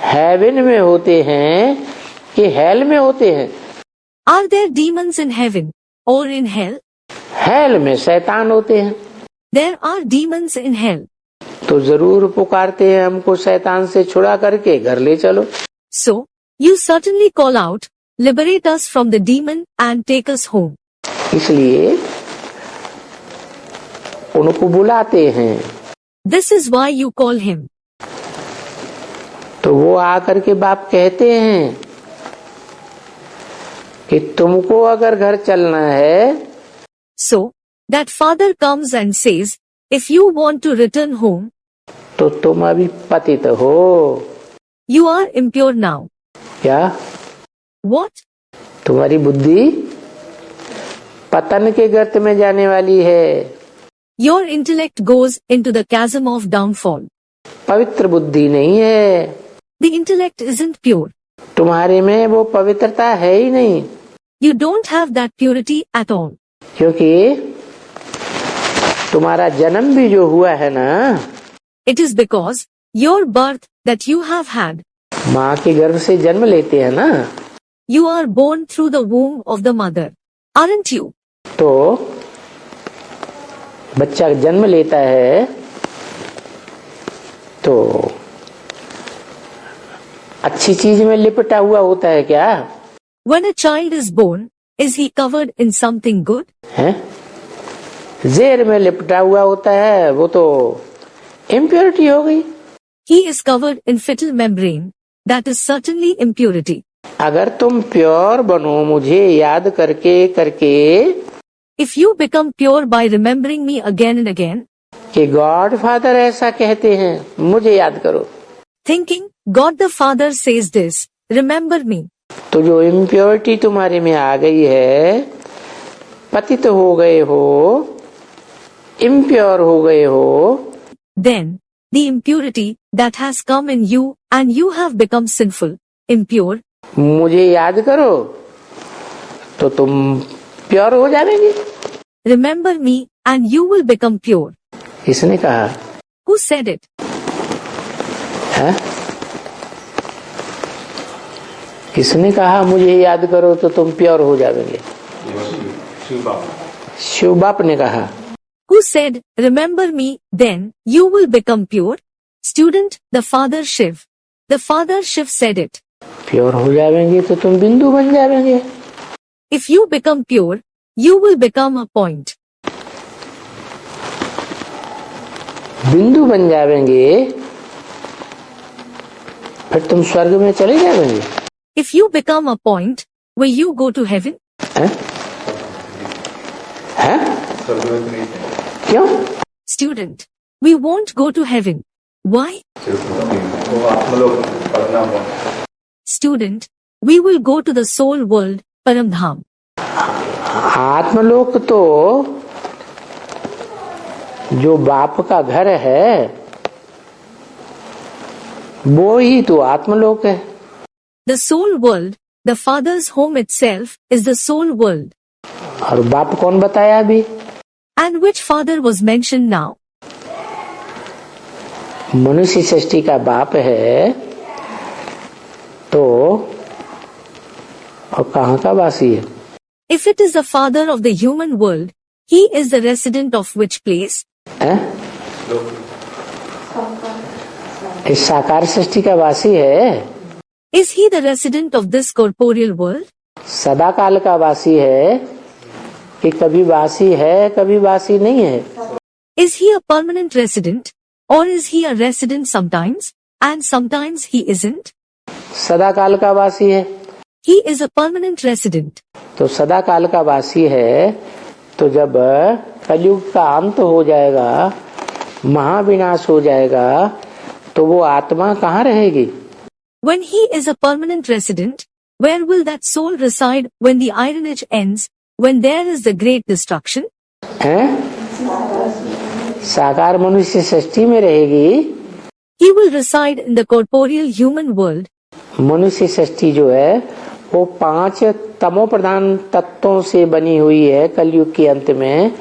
हेवन में होते हैं कि हेल में होते हैं? Are there demons in heaven or in hell? Hello में शैतान होते हैं। There are demons in hell. तो जरूर पुकारते हैं हमको शैतान से छुड़ा करके घर ले चलो। So, you certainly call out, liberate us from the demon and take us home. इसलिए उनको बुलाते हैं। This is why you call him. तो वो आकर के बाप कहते हैं कि तुमको अगर घर चलना है So, that father comes and says, if you want to return home, तो तुम अभी पतित हो। you are impure now. क्या? What? तुम्हारी बुद्धि पतन के गर्त में जाने वाली है। Your intellect goes into the chasm of downfall. पवित्र बुद्धि नहीं है। The intellect isn't pure. तुम्हारे में वो पवित्रता है ही नहीं। You don't have that purity at all. क्योंकि तुम्हारा जन्म भी जो हुआ है ना, It is because your birth that you have had. माँ के गर्भ से जन्म लेते हैं ना, You are born through the womb of the mother, aren't you? तो बच्चा जन्म लेता है तो अच्छी चीज में लिपटा हुआ होता है क्या? When a child is born, is he covered in something good? है? जेर में लिपटा हुआ होता है, वो तो इम्प्योरिटी हो गई। He is covered in fetal membrane, that is certainly impurity. अगर तुम प्योर बनो मुझे याद करके करके, If you become pure by remembering me again and again, कि गॉड फादर ऐसा कहते हैं, मुझे याद करो, thinking, God the Father says this, remember me. तो जो इम्प्योरिटी तुम्हारे में आ गई है, पतित हो गए हो, इम्प्योर हो गए हो, Then, the impurity that has come in you and you have become sinful, impure, मुझे याद करो, तो तुम प्योर हो जाएंगे। remember me and you will become pure. किसने कहा? Who said it? है? किसने कहा मुझे याद करो तो तुम प्योर हो जाओगे? शिव बाप ने कहा। Who said, remember me, then you will become pure? Student, the Father Shiv. The Father Shiv said it. Pure हो जाएंगे तो तुम बिंदु बन जाएंगे। If you become pure, you will become a point. बिंदु बन जाएंगे, फिर तुम स्वर्ग में चले जाएंगे। If you become a point, will you go to heaven? हैं? हैं? क्यों? Student, we won't go to heaven. Why? Student, we will go to the soul world, Paramdham. आत्मलोक तो जो बाप का घर है वो ही तो आत्मलोक है। The soul world, the Father's home itself, is the soul world. और बाप कौन बताया अभी? And which Father was mentioned now? मनुष्य सृष्टि का बाप है तो और कहाँ का वासी है? If it is the father of the human world, he is the resident of which place? इस साकार सृष्टि का वासी है। Is he the resident of this corporeal world? सदा काल का वासी है कि कभी वासी है कभी वासी नहीं है। Is he a permanent resident, or is he a resident sometimes, and sometimes he isn't? सदा काल का वासी है। He is a permanent resident. तो सदा काल का वासी है, तो जब कलयुग का अंत हो जाएगा, महाविनाश हो जाएगा, तो वो आत्मा कहाँ रहेगी? When he is a permanent resident, where will that soul reside when the iron age ends, when there is the great destruction? साकार मनुष्य सृष्टि में रहेगी। He will reside in the corporeal human world. मनुष्य सृष्टि जो है वो 5 तमो प्रधान तत्वों से बनी हुई है कलयुग के अंत में,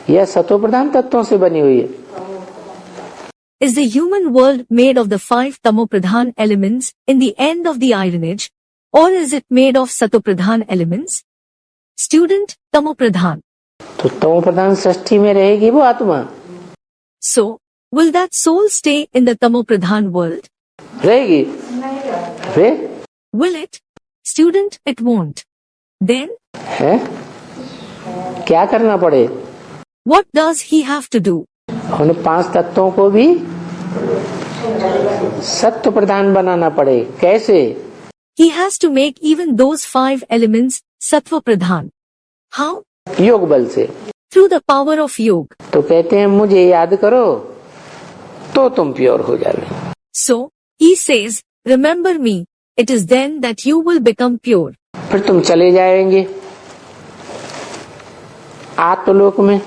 या सतो प्रधान तत्वों से बनी हुई है। Is the human world made of the 5 tamopradhaan elements in the end of the iron age, or is it made of satopradhaan elements? Student, tamopradhaan. तो तमो प्रधान सृष्टि में रहेगी वो आत्मा। So, will that soul stay in the tamopradhaan world? रहेगी। Will it? Student, it won't. Then? है? क्या करना पड़े? What does he have to do? उन 5 तत्वों को भी सत्व प्रधान बनाना पड़े। कैसे? He has to make even those 5 elements sattva pradhan. How? योग बल से। Through the power of yoga. तो कहते हैं मुझे याद करो तो तुम प्योर हो जाओगे। So, he says, remember me, it is then that you will become pure. फिर तुम चले जाएंगे आत्मलोक में।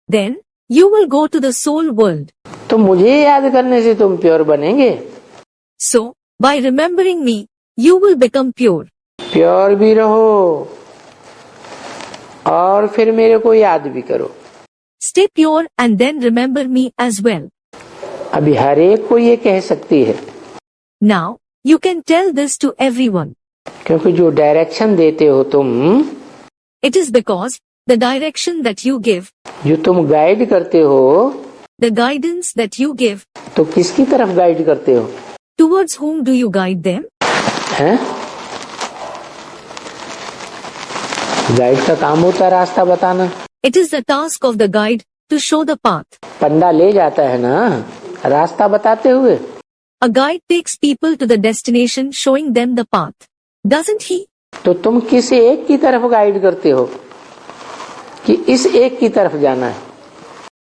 Then, you will go to the soul world. तो मुझे याद करने से तुम प्योर बनेंगे। So, by remembering me, you will become pure. Pure भी रहो और फिर मेरे को याद भी करो। Stay pure and then remember me as well. अभी हर एक को ये कह सकती है। Now, you can tell this to everyone. क्योंकि जो डायरेक्शन देते हो तुम, It is because the direction that you give, जो तुम गाइड करते हो, the guidance that you give, तो किसकी तरफ गाइड करते हो? towards whom do you guide them? हैं? गाइड का काम होता है रास्ता बताना। It is the task of the guide to show the path. पंडा ले जाता है ना रास्ता बताते हुए। A guide takes people to the destination showing them the path. Doesn't he? तो तुम किस एक की तरफ गाइड करते हो कि इस एक की तरफ जाना है?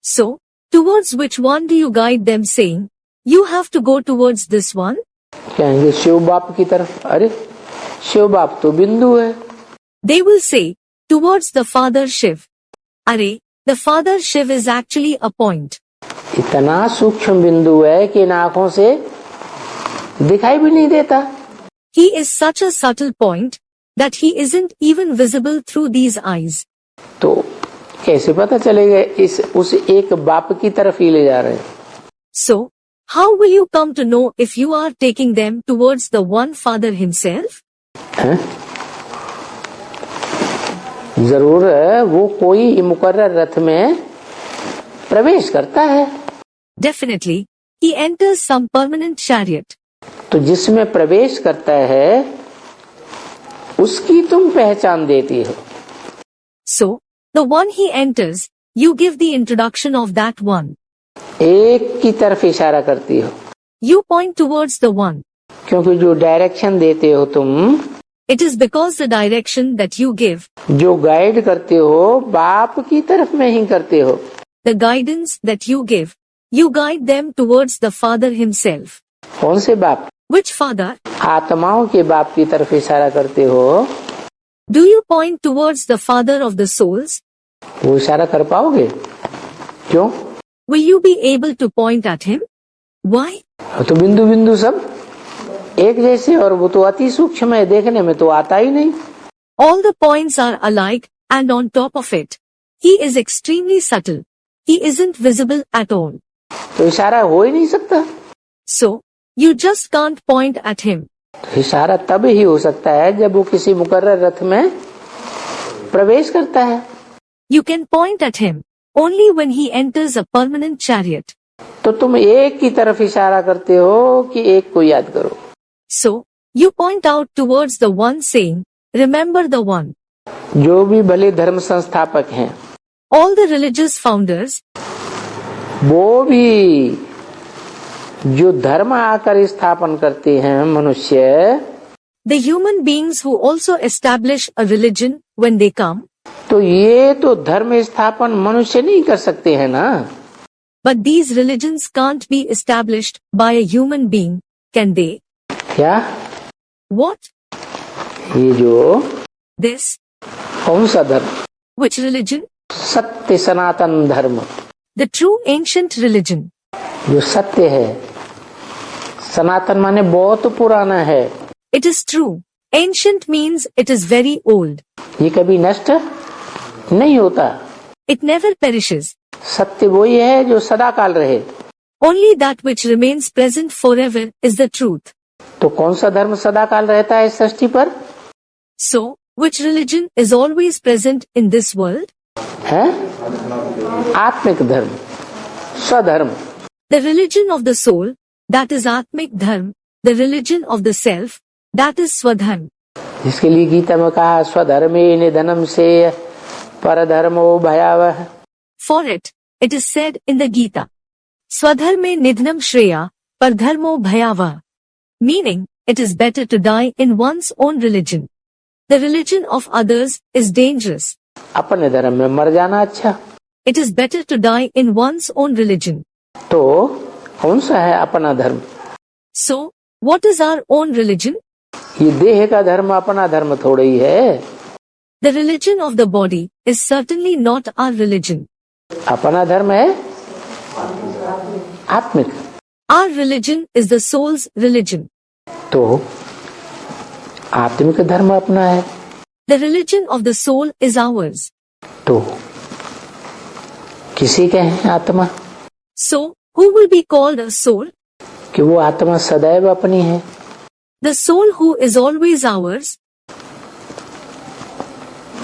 So, towards which one do you guide them saying, you have to go towards this one? कहेंगे शिव बाप की तरफ। अरे शिव बाप तो बिंदु है। They will say, towards the Father Shiv. Arey, the Father Shiv is actually a point. इतना सूक्ष्म बिंदु है कि इन आंखों से दिखाई भी नहीं देता। He is such a subtle point that he isn't even visible through these eyes. तो कैसे पता चलेगा इस उस एक बाप की तरफ ही ले जा रहे हैं? So, how will you come to know if you are taking them towards the one Father himself? हैं? जरूर वो कोई मुकर्रर रथ में प्रवेश करता है। Definitely, he enters some permanent chariot. तो जिसमें प्रवेश करता है उसकी तुम पहचान देती हो। So, the one he enters, you give the introduction of that one. एक की तरफ इशारा करती हो। You point towards the one. क्योंकि जो डायरेक्शन देते हो तुम, It is because the direction that you give, जो गाइड करते हो बाप की तरफ में ही करते हो। the guidance that you give, you guide them towards the Father himself. कौन से बाप? Which Father? आत्माओं के बाप की तरफ इशारा करते हो। Do you point towards the Father of the souls? वो इशारा कर पाओगे? क्यों? Will you be able to point at him? Why? तो बिंदु बिंदु सब एक जैसे, और वो तो अति सूक्ष्म है, देखने में तो आता ही नहीं। All the points are alike, and on top of it, he is extremely subtle. He isn't visible at all. तो इशारा हो ही नहीं सकता। So, you just can't point at him. तो इशारा तब ही हो सकता है जब वो किसी मुकर्रर रथ में प्रवेश करता है। You can point at him only when he enters a permanent chariot. तो तुम एक की तरफ इशारा करते हो कि एक को याद करो। So, you point out towards the one saying, remember the one. जो भी भले धर्म संस्थापक हैं, All the religious founders, वो भी जो धर्म आकर स्थापन करते हैं मनुष्य, the human beings who also establish a religion when they come, तो ये तो धर्म स्थापन मनुष्य नहीं कर सकते हैं ना। but these religions can't be established by a human being, can they? क्या? What? ये जो This? कौन सा धर्म? Which religion? सत्य सनातन धर्म, The true ancient religion. जो सत्य है। सनातन माने बहुत पुराना है। It is true. Ancient means it is very old. ये कभी नष्ट नहीं होता। It never perishes. सत्य वही है जो सदा काल रहे। Only that which remains present forever is the truth. तो कौन सा धर्म सदा काल रहता है इस सृष्टि पर? So, which religion is always present in this world? है आत्मिक धर्म, स्वधर्म। The religion of the soul, that is Atmik Dharm. The religion of the self, that is Swadharm. जिसके लिए गीता में कहा स्वधर्मे निधनम से परधर्मो भयावह। For it is said in the Gita, Swadharme nidhnam shreya, pardharmo bhayava. Meaning, it is better to die in one's own religion. The religion of others is dangerous. अपने धर्म में मर जाना अच्छा। It is better to die in one's own religion. तो कौन सा है अपना धर्म? So, what is our own religion? ये देह का धर्म अपना धर्म थोड़ा ही है। The religion of the body is certainly not our religion. अपना धर्म है आत्मिक। Our religion is the soul's religion. तो आत्मिक धर्म अपना है। The religion of the soul is ours. तो किसी के हैं आत्मा? So, who will be called a soul? कि वो आत्मा सदैव अपनी है। The soul who is always ours.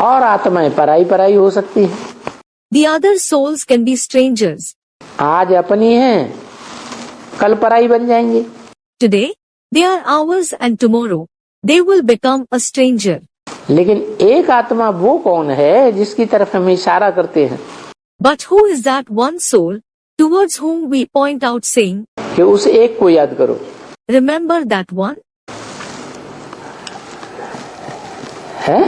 और आत्माएं पराई पराई हो सकती है। The other souls can be strangers. आज अपनी हैं, कल पराई बन जाएंगे। Today, they are ours and tomorrow, they will become a stranger. लेकिन एक आत्मा वो कौन है जिसकी तरफ हम इशारा करते हैं? But who is that one soul, towards whom we point out saying, कि उस एक को याद करो। remember that one? है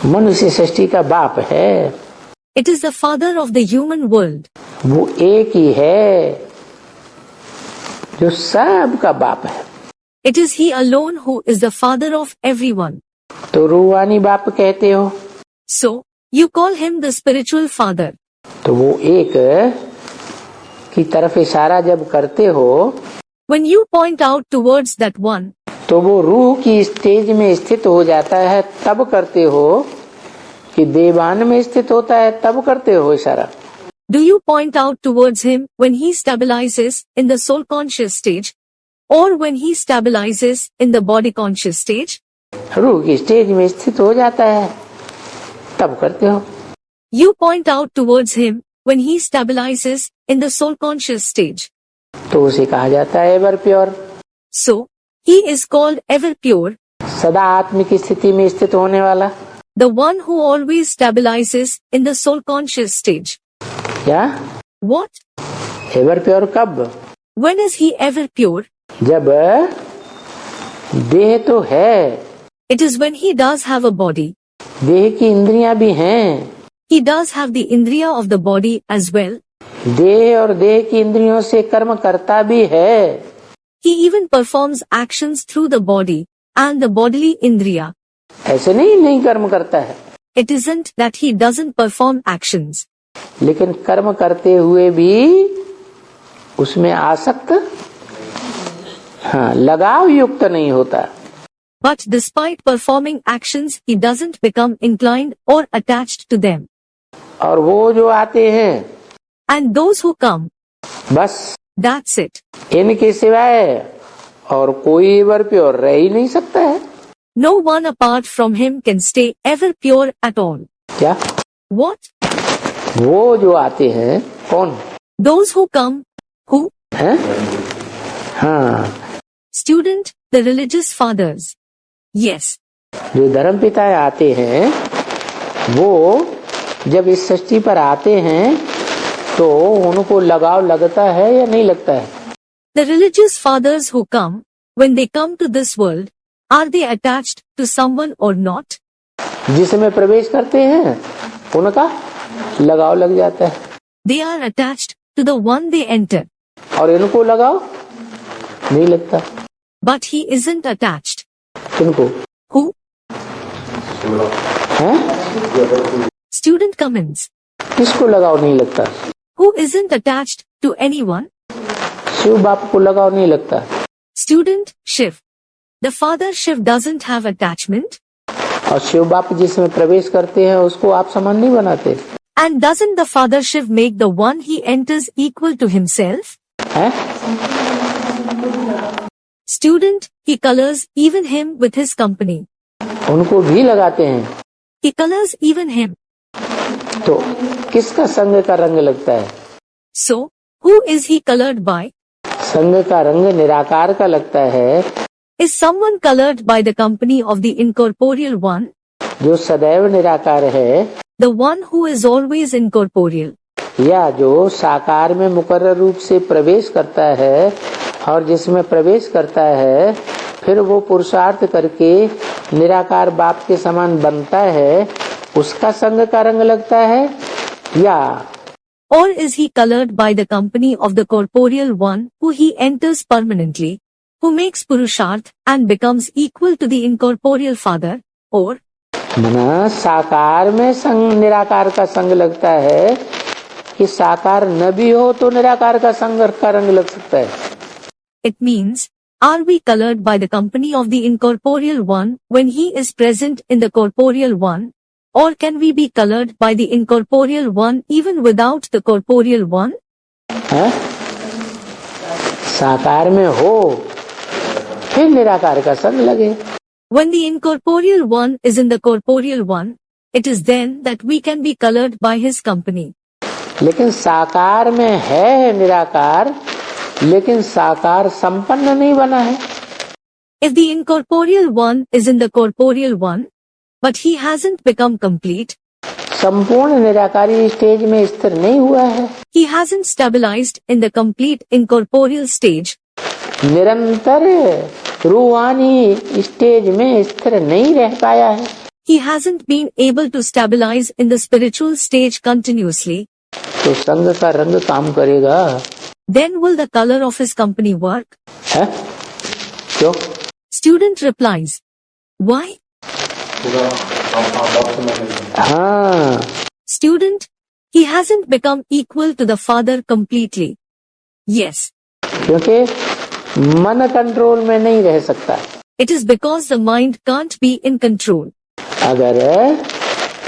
मनुष्य सृष्टि का बाप है। It is the father of the human world. वो एक ही है जो सबका बाप है। It is he alone who is the father of everyone. तो रूहानी बाप कहते हो। So, you call him the spiritual father. तो वो एक की तरफ इशारा जब करते हो, When you point out towards that one, तो वो रूह की स्टेज में स्थित हो जाता है तब करते हो कि देवान में स्थित होता है तब करते हो इशारा। do you point out towards him when he stabilizes in the soul conscious stage, or when he stabilizes in the body conscious stage? रूह की स्टेज में स्थित हो जाता है तब करते हो। You point out towards him when he stabilizes in the soul conscious stage. तो उसे कहा जाता है ever pure. So, he is called ever pure, सदा आत्मिक स्थिति में स्थित होने वाला। the one who always stabilizes in the soul conscious stage. क्या What? एवर प्योर कब? When is he ever pure? जब देह तो है, It is when he does have a body. देह की इंद्रियां भी हैं। He does have the indriya of the body as well. देह और देह की इंद्रियों से कर्म करता भी है। He even performs actions through the body and the bodily indriya. ऐसे नहीं कर्म करता है, It isn't that he doesn't perform actions, लेकिन कर्म करते हुए भी उसमें आसक्त, हाँ, लगाव युक्त नहीं होता। but despite performing actions, he doesn't become inclined or attached to them. और वो जो आते हैं, And those who come, बस that's it. इनके सिवाय और कोई एवर प्योर रह ही नहीं सकता है। No one apart from him can stay ever pure at all. क्या? What? वो जो आते हैं कौन? Those who come. Who? हैं? हाँ, Student, the religious fathers. Yes. जो धर्मपिता आते हैं वो जब इस सृष्टि पर आते हैं तो उनको लगाव लगता है या नहीं लगता है? The religious fathers who come, when they come to this world, are they attached to someone or not? जिसमें प्रवेश करते हैं उनका लगाव लग जाता है They are attached to the one they enter. और इनको लगाव नहीं लगता। But he isn't attached. किनको? Who? हैं? Student comments. किसको लगाव नहीं लगता? Who isn't attached to anyone? Shiv बाप को लगाव नहीं लगता। Student, Shiv. The father Shiv doesn't have attachment. और शिव बाप जिसमें प्रवेश करते हैं उसको आप समान नहीं बनाते And doesn't the father Shiv make the one he enters equal to himself? हैं? Student, he colors even him with his company. उनको भी लगाते हैं He colors even him. तो किसका संग का रंग लगता है? So, who is he colored by? संग का रंग निराकार का लगता है Is someone colored by the company of the incorporeal one? जो सदैव निराकार है The one who is always incorporeal. या जो साकार में मुकर्रर रूप से प्रवेश करता है और जिसमें प्रवेश करता है फिर वो पुरुषार्थ करके निराकार बाप के समान बनता है उसका संग का रंग लगता है या Or is he colored by the company of the corporeal one who he enters permanently, who makes Purusharth and becomes equal to the incorporeal father? Or मना साकार में संग निराकार का संग लगता है कि साकार न भी हो तो निराकार का संग का रंग लग सकता है। it means, are we colored by the company of the incorporeal one when he is present in the corporeal one? Or can we be colored by the incorporeal one even without the corporeal one? है? साकार में हो फिर निराकार का संग लगे। When the incorporeal one is in the corporeal one, it is then that we can be colored by his company. लेकिन साकार में है निराकार लेकिन साकार संपन्न नहीं बना है। If the incorporeal one is in the corporeal one, but he hasn't become complete, संपूर्ण निराकारी स्टेज में स्थिर नहीं हुआ है, he hasn't stabilized in the complete incorporeal stage, निरंतर रूहानी स्टेज में स्थिर नहीं रह पाया है, he hasn't been able to stabilize in the spiritual stage continuously, तो संग का रंग काम करेगा। then will the color of his company work? है? क्यों? Student replies, why? हाँ, Student, he hasn't become equal to the father completely. Yes, क्योंकि मन कंट्रोल में नहीं रह सकता। it is because the mind can't be in control. अगर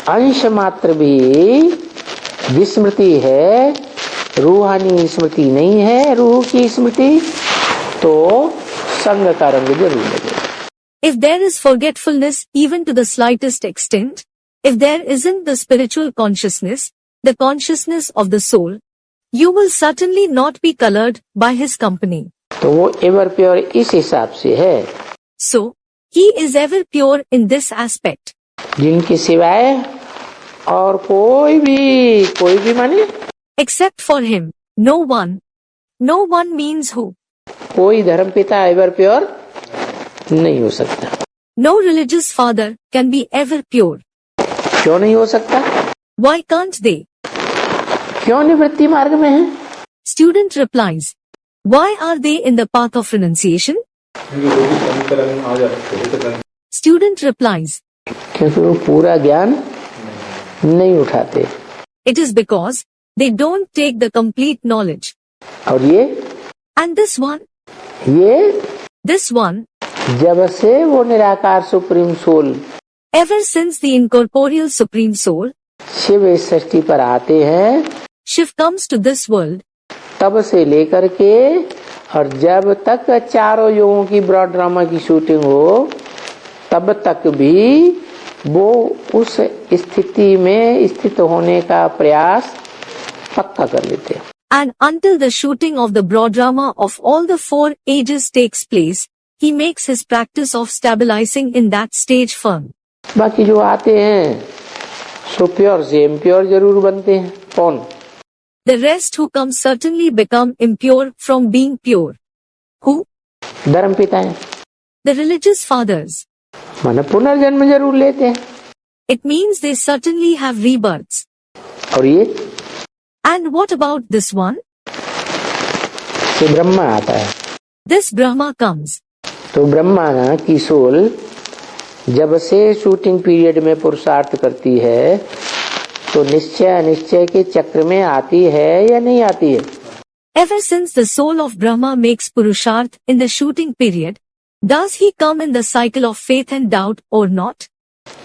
अंश मात्र भी विस्मृति है, रूहानी स्मृति नहीं है, रूह की स्मृति, तो संग का रंग जरूर लगेगा। If there is forgetfulness even to the slightest extent, if there isn't the spiritual consciousness, the consciousness of the soul, you will certainly not be colored by his company. तो वो एवर प्योर इस हिसाब से है। So, he is ever pure in this aspect. जिनके सिवाय और कोई भी माने Except for him, no one. No one means who? कोई धर्मपिता एवर प्योर नहीं हो सकता। No religious father can be ever pure. क्यों नहीं हो सकता? Why can't they? क्यों निवृत्ति मार्ग में है? Student replies, why are they in the path of renunciation? Student replies, क्योंकि वो पूरा ज्ञान नहीं उठाते। it is because they don't take the complete knowledge. और ये And this one, जब से वो निराकार supreme soul ever since the incorporeal supreme soul, Shiv इस सृष्टि पर आते हैं, Shiv comes to this world, तब से लेकर के और जब तक चारों युगों की ब्रॉड ड्रामा की शूटिंग हो तब तक भी वो उस स्थिति में स्थित होने का प्रयास पक्का कर लेते हैं। And until the shooting of the broad drama of all the 4 ages takes place, he makes his practice of stabilizing in that stage firm. बाकी जो आते हैं सो प्योर से इम्प्योर जरूर बनते हैं। कौन? The rest who come certainly become impure from being pure. Who? धर्म पिता है, The religious fathers. माने पुनर्जन्म जरूर लेते हैं। It means they certainly have rebirths. और ये And what about this one? कि ब्रह्मा आता है। This Brahma comes. तो ब्रह्मा की सोल जब से शूटिंग पीरियड में पुरुषार्थ करती है तो निश्चय अनिश्चय के चक्र में आती है या नहीं आती है? Ever since the soul of Brahma makes Purusharth in the shooting period, does he come in the cycle of faith and doubt or not?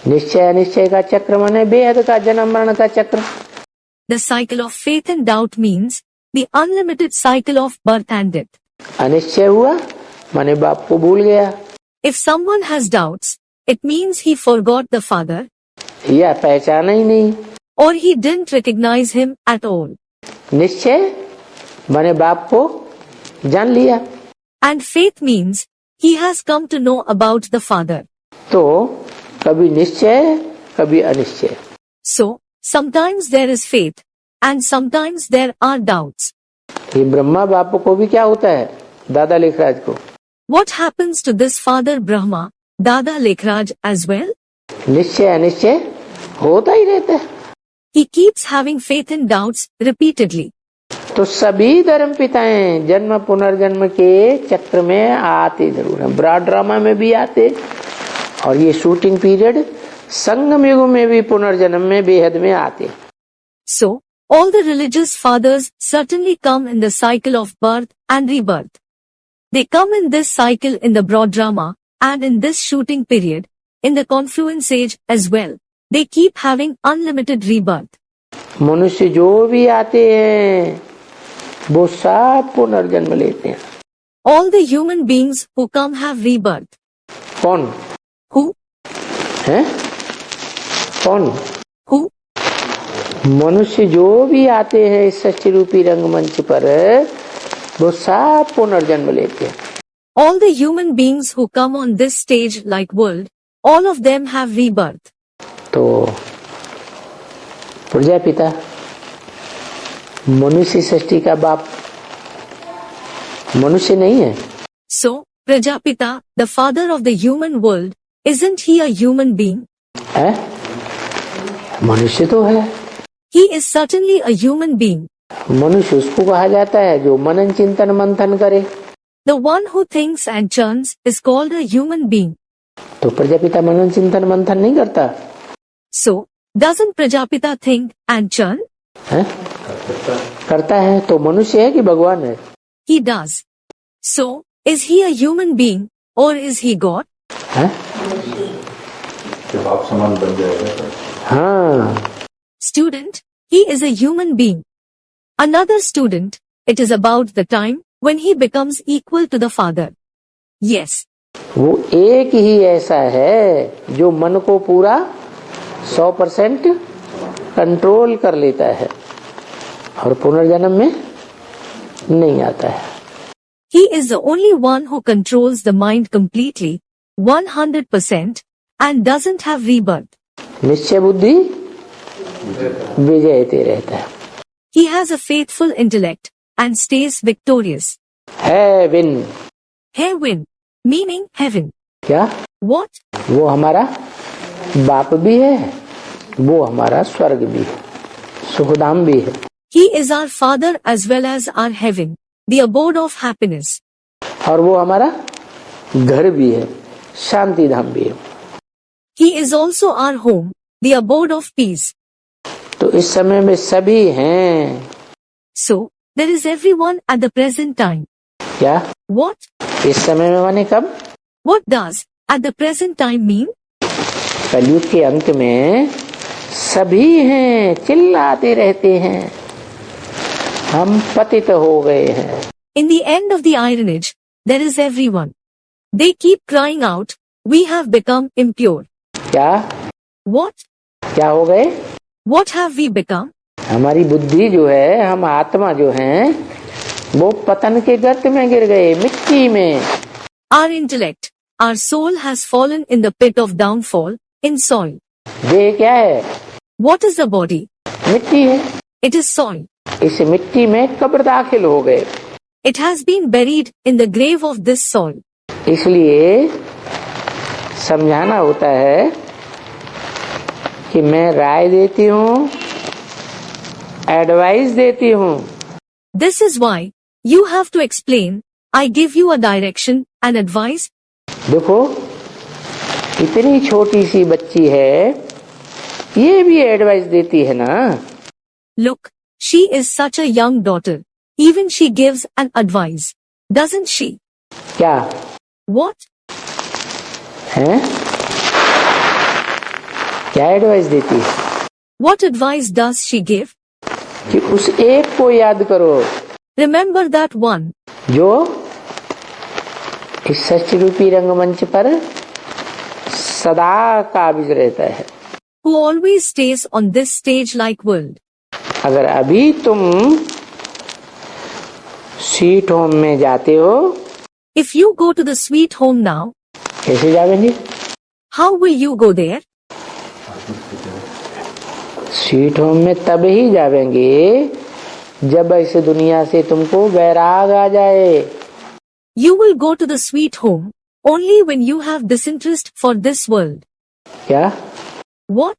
निश्चय अनिश्चय का चक्र माने बेहद का जन्म मरण का चक्र। The cycle of faith and doubt means the unlimited cycle of birth and death. Anishchay हुआ माने बाप को भूल गया, If someone has doubts, it means he forgot the father या पहचाना ही नहीं। or he didn't recognize him at all. निश्चय माने बाप को जान लिया। And faith means he has come to know about the father. तो कभी निश्चय कभी Anishchay. So, sometimes there is faith and sometimes there are doubts. ये ब्रह्मा बाप को भी क्या होता है? दादा लेखराज को What happens to this father Brahma, Dada Lekhraj as well? निश्चय अनिश्चय होता ही रहता है। He keeps having faith and doubts repeatedly. तो सभी धर्म पिताएं जन्म पुनर्जन्म के चक्र में आते जरूर हैं। ब्रॉड ड्रामा में भी आते और ये शूटिंग पीरियड संगम युग में भी पुनर्जन्म में बेहद में आते। So, all the religious fathers certainly come in the cycle of birth and rebirth. They come in this cycle in the broad drama and in this shooting period, in the confluence age as well. They keep having unlimited rebirth. मनुष्य जो भी आते हैं वो सब पुनर्जन्म लेते हैं। All the human beings who come have rebirth. कौन Who? है? कौन? Who? मनुष्य जो भी आते हैं इस सच्ची रूपी रंगमंच पर वो सब पुनर्जन्म लेते हैं। All the human beings who come on this stage like world, all of them have rebirth. तो प्रजापिता मनुष्य सृष्टि का बाप मनुष्य नहीं है। So, Prajapita, the father of the human world, isn't he a human being? है? मनुष्य तो है। He is certainly a human being. मनुष्य उसको कहा जाता है जो मनन चिंतन मंथन करे। The one who thinks and churns is called a human being. तो प्रजापिता मनन चिंतन मंथन नहीं करता So, doesn't Prajapita think and churn? है? करता है तो मनुष्य है कि भगवान है? He does. So, is he a human being or is he God? है? जवाब समान बन जाएगा। हाँ। Student, he is a human being. Another student, it is about the time when he becomes equal to the father. Yes. वो एक ही ऐसा है जो मन को पूरा 100% कंट्रोल कर लेता है और पुनर्जन्म में नहीं आता है। He is the only one who controls the mind completely, 100%, and doesn't have rebirth. निश्चय बुद्धि विजयते रहता है। He has a faithful intellect and stays victorious. Heaven Heaven, meaning heaven. क्या? What? वो हमारा बाप भी है, वो हमारा स्वर्ग भी है, सुखधाम भी है। He is our father as well as our heaven, the abode of happiness. और वो हमारा घर भी है, शांति धाम भी है। He is also our home, the abode of peace. तो इस समय में सभी हैं। So, there is everyone at the present time. क्या? What? इस समय में माने कब? What does at the present time mean? कलयुग के अंत में सभी हैं, चिल्लाते रहते हैं, हम पतित हो गए हैं। In the end of the ironage, there is everyone. They keep crying out, we have become impure. क्या What? क्या हो गए? What have we become? हमारी बुद्धि जो है, हम आत्मा जो हैं, वो पतन के गर्त में गिर गए, मिट्टी में। Our intellect, our soul has fallen in the pit of downfall, in soil. देह क्या है? What is the body? मिट्टी है। It is soil. इस मिट्टी में कब्र दाखिल हो गए। It has been buried in the grave of this soil. इसलिए समझाना होता है कि मैं राय देती हूँ, एडवाइस देती हूँ। This is why you have to explain. I give you a direction and advice. देखो, इतनी छोटी सी बच्ची है, ये भी एडवाइस देती है ना। Look, she is such a young daughter. Even she gives an advice, doesn't she? क्या What? है? क्या एडवाइस देती है? What advice does she give? कि उस एक को याद करो, Remember that one जो इस सच्ची रूपी रंगमंच पर सदा काबिज रहता है। who always stays on this stage-like world. अगर अभी तुम स्वीट होम में जाते हो, If you go to the sweet home now, कैसे जाएंगे? how will you go there? Sweet home में तब ही जाएंगे जब इस दुनिया से तुमको वैराग आ जाए। You will go to the sweet home only when you have disinterest for this world. क्या? What?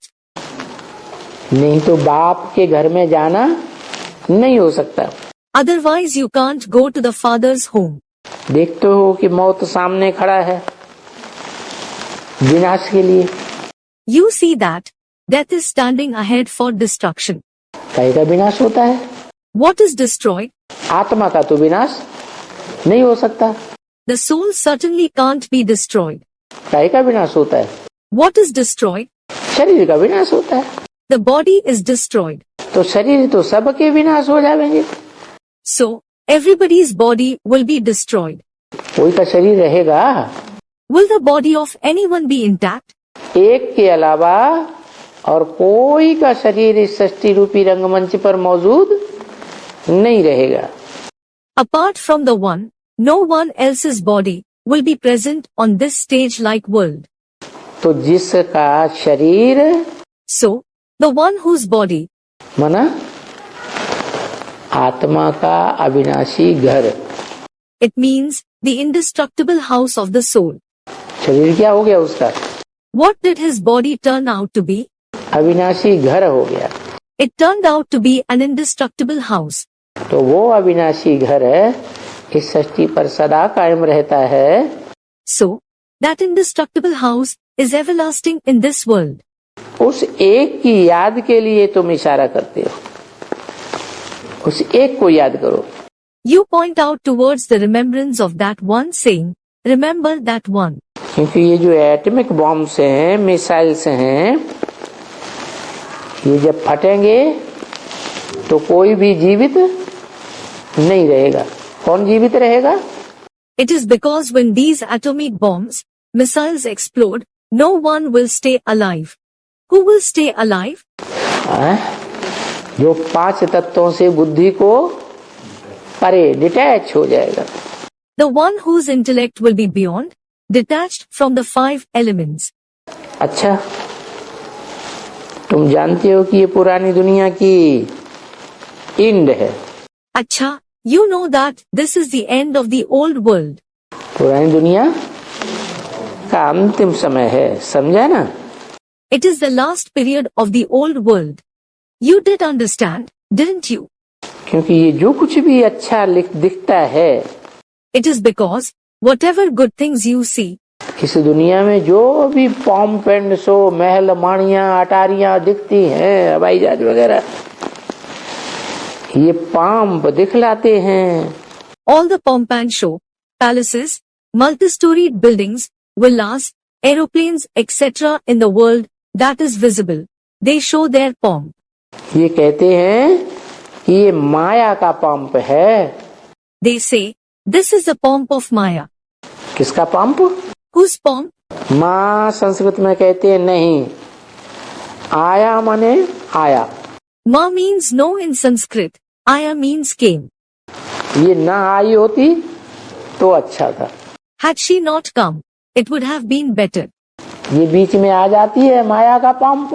नहीं तो बाप के घर में जाना नहीं हो सकता। Otherwise you can't go to the father's home. देखते हो कि मौत सामने खड़ा है विनाश के लिए। You see that death is standing ahead for destruction. कहीं का विनाश होता है? What is destroyed? आत्मा का तो विनाश नहीं हो सकता। The soul certainly can't be destroyed. कहीं का विनाश होता है? What is destroyed? शरीर का विनाश होता है। The body is destroyed. तो शरीर तो सबके विनाश हो जाएंगे। So, everybody's body will be destroyed. कोई का शरीर रहेगा? Will the body of anyone be intact? एक के अलावा और कोई का शरीर इस सृष्टि रूपी रंगमंच पर मौजूद नहीं रहेगा। Apart from the one, no one else's body will be present on this stage-like world. तो जिसका शरीर So, the one whose body, माना आत्मा का अविनाशी घर, it means the indestructible house of the soul. शरीर क्या हो गया उसका? What did his body turn out to be? अविनाशी घर हो गया। It turned out to be an indestructible house. तो वो अविनाशी घर इस सृष्टि पर सदा कायम रहता है। So, that indestructible house is everlasting in this world. उस एक की याद के लिए तुम इशारा करते हो, उस एक को याद करो। You point out towards the remembrance of that one saying, remember that one. क्योंकि ये जो एटॉमिक बॉम्ब्स हैं, मिसाइल्स हैं, ये जब फटेंगे तो कोई भी जीवित नहीं रहेगा। कौन जीवित रहेगा? It is because when these atomic bombs, missiles explode, no one will stay alive. Who will stay alive? जो 5 तत्वों से बुद्धि को परे डिटैच हो जाएगा। The one whose intellect will be beyond, detached from the 5 elements. अच्छा, तुम जानते हो कि ये पुरानी दुनिया की एंड है। अच्छा, you know that this is the end of the old world. पुरानी दुनिया का अंतिम समय है, समझा ना? It is the last period of the old world. You did understand, didn't you? क्योंकि ये जो कुछ भी अच्छा दिखता है, It is because whatever good things you see, इस दुनिया में जो भी पॉम्प एंड शो, महल माड़ियां अटारियां दिखती हैं, हवाई जहाज वगैरह, ये पंप दिखलाते हैं। all the pomp and show, palaces, multi-storied buildings, villas, aeroplanes, etc. in the world that is visible, they show their pomp. ये कहते हैं कि ये माया का पंप है। They say, this is the pomp of Maya. किसका pump? Whose pomp? माँ संस्कृत में कहते हैं नहीं, आया माने आया। Ma means no in Sanskrit. Aya means came. ये ना आई होती तो अच्छा था। Had she not come, it would have been better. ये बीच में आ जाती है माया का पंप,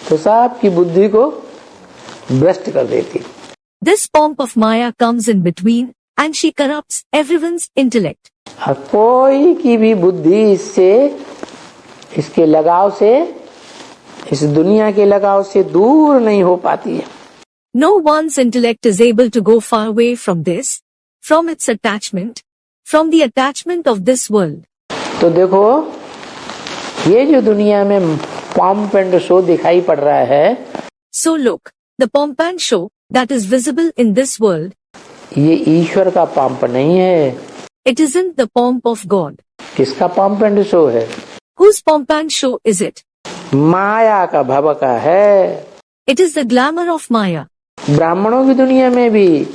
तो सबकी बुद्धि को भ्रष्ट कर देती। This pomp of Maya comes in between and she corrupts everyone's intellect. कोई की भी बुद्धि इससे, इसके लगाव से, इस दुनिया के लगाव से दूर नहीं हो पाती है। No one's intellect is able to go far away from this, from its attachment, from the attachment of this world. तो देखो, ये जो दुनिया में पंप एंड शो दिखाई पड़ रहा है, So look, the pomp and show that is visible in this world, ये ईश्वर का पंप नहीं है। it isn't the pomp of God. किसका पंप एंड शो है? Whose pomp and show is it? माया का, भव का है। It is the glamour of Maya. ब्राह्मणों की दुनिया में भी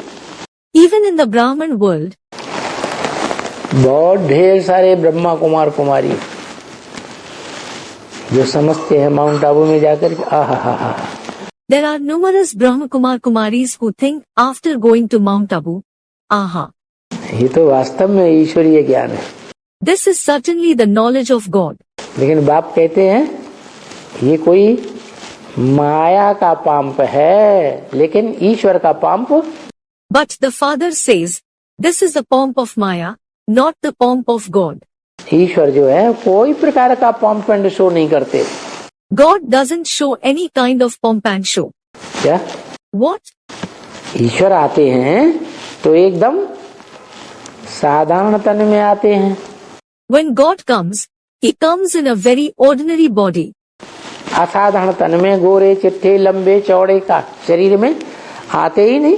Even in the Brahmin world, बहुत ढेर सारे ब्रह्मा कुमार कुमारी जो समझते हैं माउंट आबू में जाकर के आहा, there are numerous Brahma Kumar Kumaris who think after going to Mount Abu, aha, ये तो वास्तव में ईश्वरीय ज्ञान है। this is certainly the knowledge of God. लेकिन बाप कहते हैं ये कोई माया का पंप है, लेकिन ईश्वर का pump. But the father says, this is the pomp of Maya, not the pomp of God. ईश्वर जो है कोई प्रकार का पंप एंड शो नहीं करते। God doesn't show any kind of pomp and show. क्या? What? ईश्वर आते हैं तो एकदम साधारण तन में आते हैं। When God comes, He comes in a very ordinary body. असाधारण तन में, गोरे चिट्टे लंबे चौड़े का शरीर में आते ही नहीं।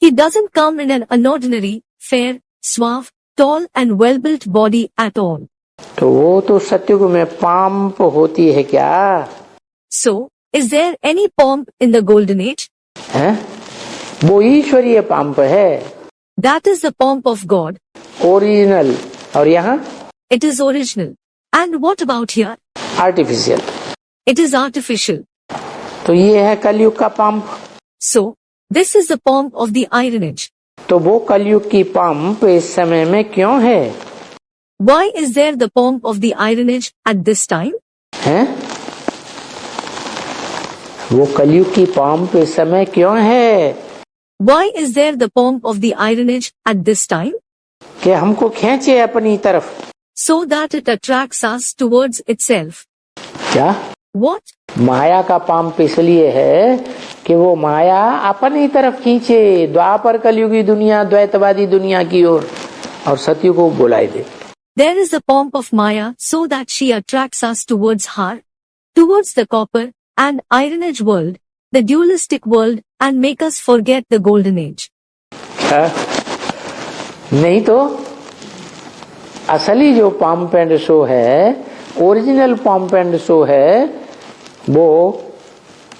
He doesn't come in an unordinary, fair, suave, tall and well-built body at all. तो वो तो सत्युग में पंप होती है क्या? So, is there any pomp in the golden age? है? वो ईश्वरीय पंप है, That is the pomp of God. Original. और यहाँ It is original. And what about here? Artificial. It is artificial. तो ये है कलयुग का pump. So, this is the pomp of the iron age. तो वो कलयुग की पंप इस समय में क्यों है? Why is there the pomp of the iron age at this time? है? वो कलयुग की पंप इस समय क्यों है? Why is there the pomp of the iron age at this time? कि हमको खींचे अपनी तरफ। So that it attracts us towards itself. क्या? What? माया का पंप इसलिए है कि वो माया अपनी तरफ खींचे द्वापर कलयुगी दुनिया, द्वैतवादी दुनिया की ओर, और सत्युग को बुलाए दे। There is the pomp of Maya so that she attracts us towards her, towards the copper and iron age world, the dualistic world, and make us forget the golden age. नहीं तो असली जो पंप एंड शो है, original pomp and show है, वो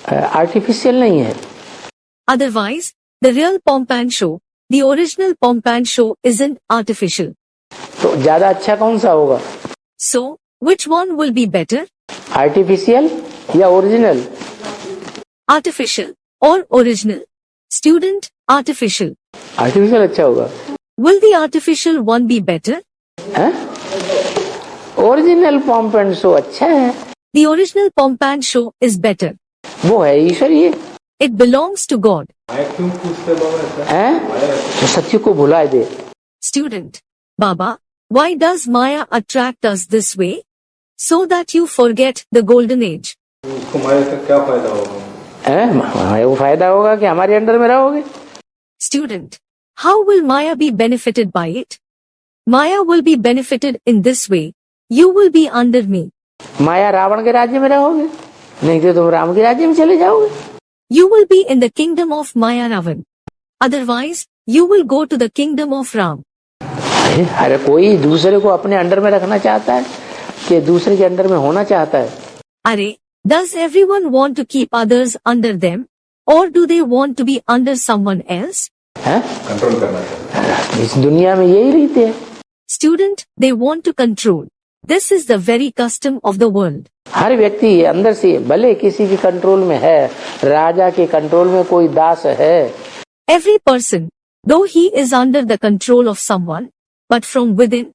artificial नहीं है। Otherwise, the real pomp and show, the original pomp and show isn't artificial. तो ज्यादा अच्छा कौन सा होगा? So, which one will be better? Artificial या original? Artificial or original? Student, artificial. Artificial अच्छा होगा। Will the artificial one be better? Original pomp and show अच्छा है। The original pomp and show is better. वो है ईश्वरीय। It belongs to God. क्यों पूछते बाबा ऐसा? तो सत्य को भुलाए दे। Student, Baba, why does Maya attract us this way? So that you forget the golden age. उसको माया का क्या फायदा होगा? वो फायदा होगा कि हमारे अंडर में रहोगे। Student, how will Maya be benefited by it? Maya will be benefited in this way. You will be under me. माया रावण के राज्य में रहोगे, नहीं तो तुम राम के राज्य में चले जाओगे। You will be in the kingdom of Maya Ravan. Otherwise, you will go to the kingdom of Ram. अरे कोई दूसरे को अपने अंडर में रखना चाहता है कि दूसरे के अंडर में होना चाहता है? Are, does everyone want to keep others under them? Or do they want to be under someone else? Control करना चाहिए। इस दुनिया में यही रीत है। Student, they want to control. This is the very custom of the world. हर व्यक्ति अंदर से भले किसी के कंट्रोल में है, राजा के कंट्रोल में कोई दास है. Every person, though he is under the control of someone, but from within,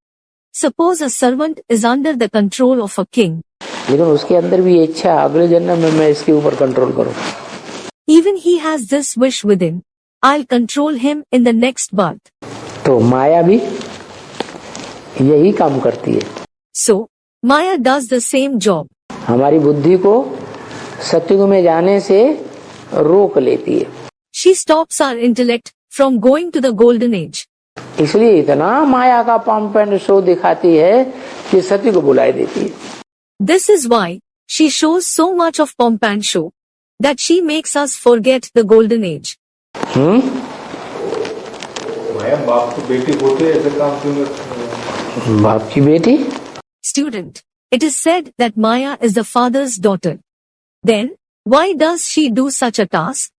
suppose a servant is under the control of a king. लेकिन उसके अंदर भी इच्छा अगले जन्म में मैं इसके ऊपर कंट्रोल करूं. Even he has this wish within, I'll control him in the next birth. तो माया भी यही काम करती है. So, Maya does the same job. हमारी बुद्धि को सत्युग में जाने से रोक लेती है. She stops our intellect from going to the golden age. इसलिए इतना माया का पंप एंड शो दिखाती है कि सत्य को बुलाए देती है. This is why she shows so much of pomp and show that she makes us forget the golden age. माया बाप की बेटी होती है, ऐसे काम क्यों करती है? बाप की बेटी. Student, it is said that Maya is the father's daughter. Then, why does she do such a task?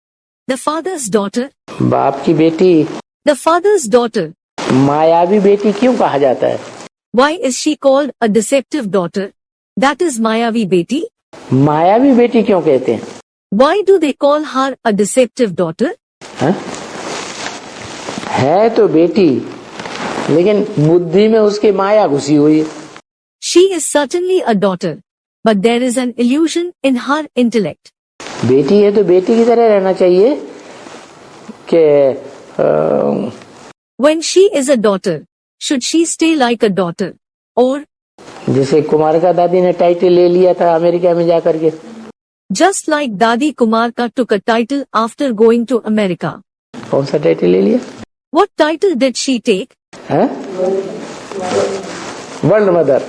The father's daughter. बाप की बेटी. The father's daughter. मायावी बेटी क्यों कहा जाता है? Why is she called a deceptive daughter? That is Mayavi Beti. मायावी बेटी क्यों कहते हैं? Why do they call her a deceptive daughter? है तो बेटी, लेकिन बुद्धि में उसके माया घुसी हुई है. She is certainly a daughter, but there is an illusion in her intellect. बेटी है तो बेटी की तरह रहना चाहिए कि When she is a daughter, should she stay like a daughter? Or, जैसे कुमारिका दादी ने टाइटल ले लिया था अमेरिका में जाकर के. just like Dadi Kumarka took a title after going to America. कौन सा टाइटल ले लिया? What title did she take? World mother.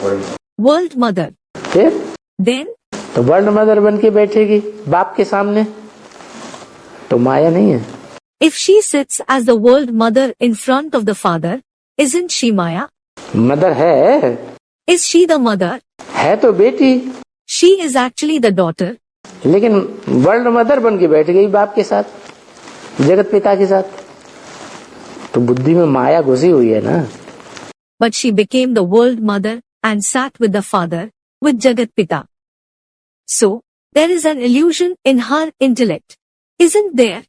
World Mother. फिर Then, तो वर्ल्ड मदर बन के बैठेगी बाप के सामने, तो माया नहीं है. if she sits as the world mother in front of the father, isn't she Maya? Mother है. Is she the mother? है तो बेटी, She is actually the daughter. लेकिन वर्ल्ड मदर बन के बैठ गई बाप के साथ, जगत पिता के साथ. तो बुद्धि में माया घुसी हुई है ना. But she became the world mother and sat with the father, with Jagat Pita. So, there is an illusion in her intellect. Isn't there?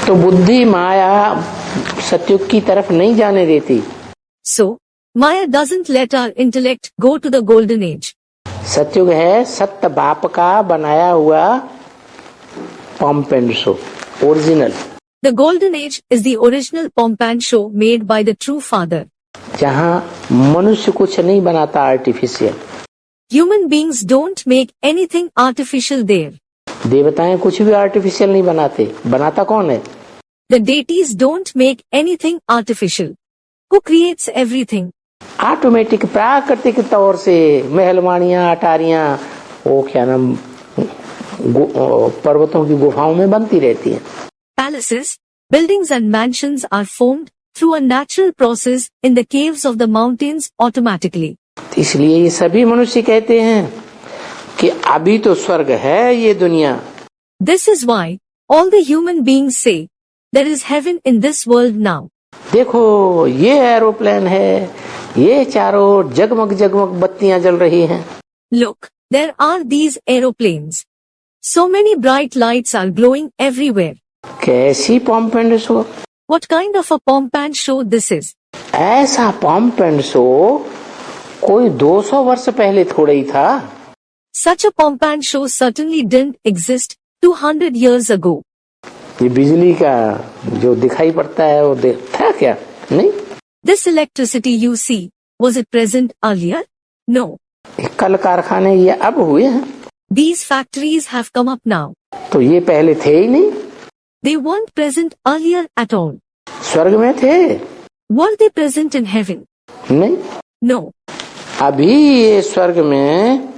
तो बुद्धि माया सत्युग की तरफ नहीं जाने देती. So, Maya doesn't let our intellect go to the golden age. सत्युग है सत्य बाप का बनाया हुआ pump and show, original. The golden age is the original pomp and show made by the true father. जहाँ मनुष्य कुछ नहीं बनाता artificial. Human beings don't make anything artificial there. देवताएं कुछ भी आर्टिफिशियल नहीं बनाते. बनाता कौन है? The deities don't make anything artificial. Who creates everything? Automatic प्राकृतिक तौर से महलवाड़ियां, अटारियां, वो क्या नाम, पर्वतों की गुफाओं में बनती रहती हैं. Palaces, buildings and mansions are formed through a natural process in the caves of the mountains automatically. इसलिए ये सभी मनुष्य कहते हैं कि अभी तो स्वर्ग है ये दुनिया. This is why all the human beings say there is heaven in this world now. देखो ये एरोप्लेन है, ये चारों ओर जगमग जगमग बत्तियां जल रही हैं. Look, there are these aeroplanes. So many bright lights are glowing everywhere. कैसी pump and show. What kind of a pomp and show this is? ऐसा पंप एंड शो कोई 200 वर्ष पहले थोड़ा ही था. Such a pomp and show certainly didn't exist 200 years ago. ये बिजली का जो दिखाई पड़ता है वो था क्या? नहीं. This electricity you see, was it present earlier? No. कल कारखाने ये अब हुए हैं. These factories have come up now. तो ये पहले थे ही नहीं. They weren't present earlier at all. स्वर्ग में थे. Were they present in heaven? नहीं. No. अभी ये स्वर्ग में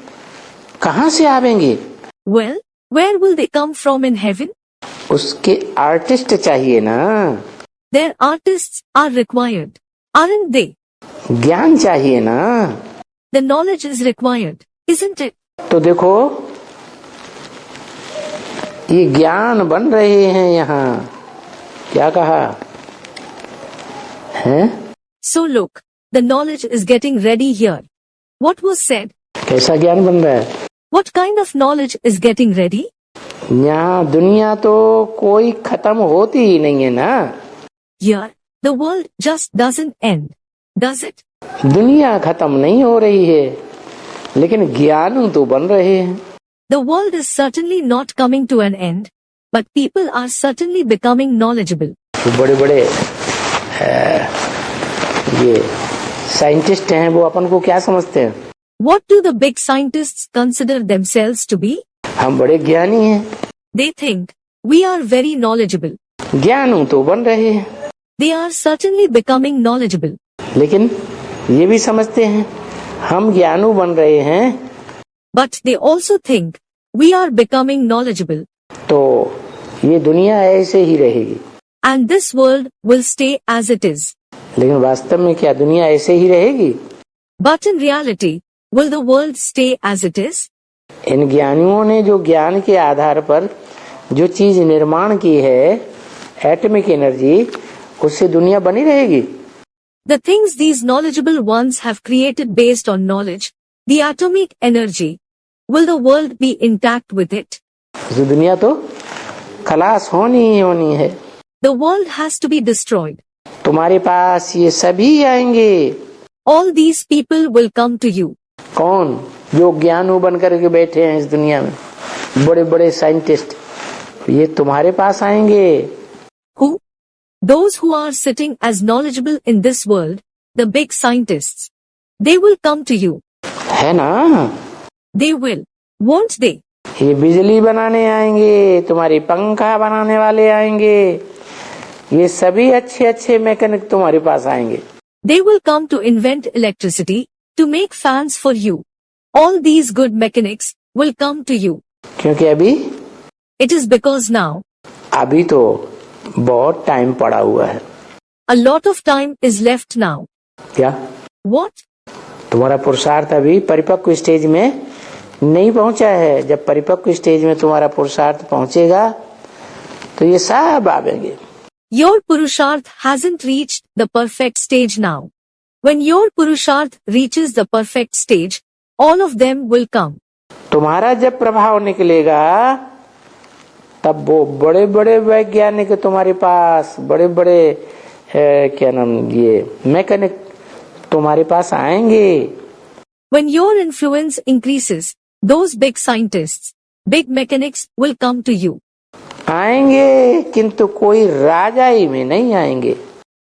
कहाँ से आवेंगे? Well, where will they come from in heaven? उसके आर्टिस्ट चाहिए ना. Their artists are required, aren't they? ज्ञान चाहिए ना. The knowledge is required, isn't it? तो देखो ये ज्ञान बन रहे हैं यहाँ. क्या कहा? हैं? So look, the knowledge is getting ready here. What was said? कैसा ज्ञान बन रहा है? What kind of knowledge is getting ready? यहाँ दुनिया तो कोई खत्म होती ही नहीं है ना। Here, the world just doesn't end, does it? दुनिया खत्म नहीं हो रही है, लेकिन ज्ञान तो बन रहे हैं। The world is certainly not coming to an end, but people are certainly becoming knowledgeable. तो बड़े बड़े ये साइंटिस्ट हैं, वो अपन को क्या समझते हैं? What do the big scientists consider themselves to be? हम बड़े ज्ञानी हैं। They think we are very knowledgeable. ज्ञान तो बन रहे हैं, They are certainly becoming knowledgeable. लेकिन ये भी समझते हैं हम ज्ञानू बन रहे हैं, But they also think we are becoming knowledgeable. तो ये दुनिया ऐसे ही रहेगी। And this world will stay as it is. लेकिन वास्तव में क्या दुनिया ऐसे ही रहेगी? But in reality, will the world stay as it is? इन ज्ञानियों ने जो ज्ञान के आधार पर जो चीज निर्माण की है, एटॉमिक एनर्जी, उससे दुनिया बनी रहेगी। The things these knowledgeable ones have created based on knowledge, the atomic energy, will the world be intact with it? तो दुनिया तो खलास होनी ही होनी है। The world has to be destroyed. तुम्हारे पास ये सभी आएंगे। All these people will come to you. कौन? जो ज्ञानू बन करके बैठे हैं इस दुनिया में, बड़े बड़े साइंटिस्ट, ये तुम्हारे पास आएंगे। Who? Those who are sitting as knowledgeable in this world, the big scientists. They will come to you. है ना? They will, won't they? ये बिजली बनाने आएंगे, तुम्हारी पंखा बनाने वाले आएंगे, ये सभी अच्छे अच्छे मैकेनिक तुम्हारे पास आएंगे। They will come to invent electricity, to make fans for you. All these good mechanics will come to you. क्योंकि अभी It is because now, अभी तो बहुत टाइम पड़ा हुआ है। a lot of time is left now. क्या? What? तुम्हारा पुरुषार्थ अभी परिपक्व स्टेज में नहीं पहुंचा है। जब परिपक्व स्टेज में तुम्हारा पुरुषार्थ पहुंचेगा तो ये सब आवेंगे। Your Purusharth hasn't reached the perfect stage now. When your Purusharth reaches the perfect stage, all of them will come. तुम्हारा जब प्रभाव निकलेगा तब वो बड़े बड़े वैज्ञानिक तुम्हारे पास, बड़े बड़े क्या नाम, ये मैकेनिक तुम्हारे पास आएंगे। When your influence increases, those big scientists, big mechanics will come to you. आएंगे, किंतु कोई राजाई में नहीं आएंगे।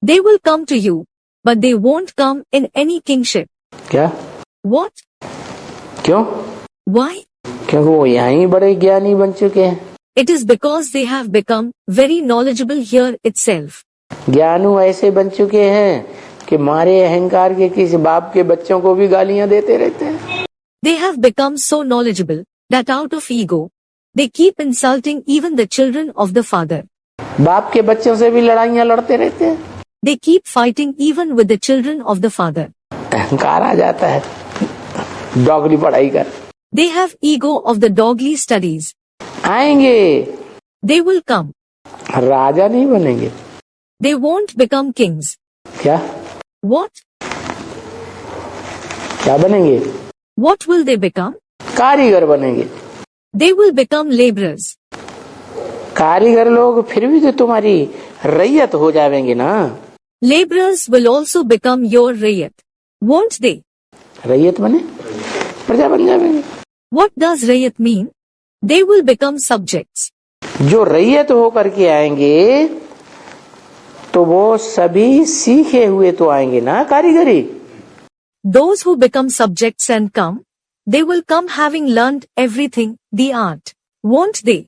They will come to you, but they won't come in any kingship. क्या? What? क्यों? Why? क्योंकि वो यहाँ ही बड़े ज्ञानी बन चुके हैं। It is because they have become very knowledgeable here itself. ज्ञानू ऐसे बन चुके हैं कि मारे अहंकार के किसी बाप के बच्चों को भी गालियां देते रहते हैं। They have become so knowledgeable that out of ego, they keep insulting even the children of the father. बाप के बच्चों से भी लड़ाइयां लड़ते रहते हैं। They keep fighting even with the children of the father. अहंकार आ जाता है, डॉगली पढ़ाई कर। They have ego of the dogly studies. आएंगे, They will come. राजा नहीं बनेंगे। They won't become kings. क्या? What? क्या बनेंगे? What will they become? कारीगर बनेंगे। They will become laborers. कारीगर लोग फिर भी तो तुम्हारी रैयत हो जाएंगे ना। Laborers will also become your rayat, won't they? रैयत बने प्रजा बन जाएंगे। What does rayat mean? They will become subjects. जो रैयत होकर के आएंगे तो वो सभी सीखे हुए तो आएंगे ना कारीगरी। Those who become subjects and come, they will come having learned everything, the art, won't they?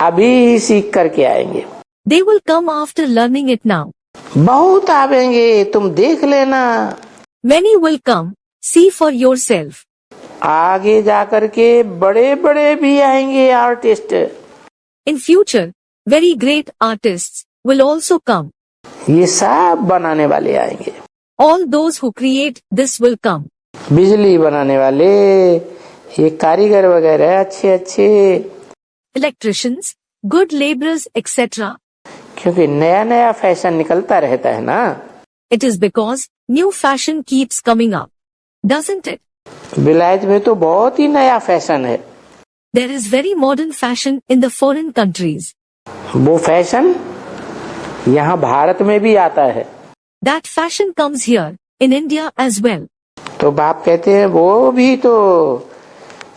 अभी सीख करके आएंगे। They will come after learning it now. बहुत आवेंगे, तुम देख लेना। Many will come, see for yourself. आगे जाकर के बड़े बड़े भी आएंगे artist. In future, very great artists will also come. ये सब बनाने वाले आएंगे। All those who create this will come. बिजली बनाने वाले, ये कारीगर वगैरह अच्छे अच्छे, Electricians, good laborers, etc. क्योंकि नया नया फैशन निकलता रहता है ना। it is because new fashion keeps coming up, doesn't it? विलायत में तो बहुत ही नया फैशन है। There is very modern fashion in the foreign countries. वो फैशन यहाँ भारत में भी आता है। That fashion comes here, in India as well. तो बाप कहते हैं वो भी तो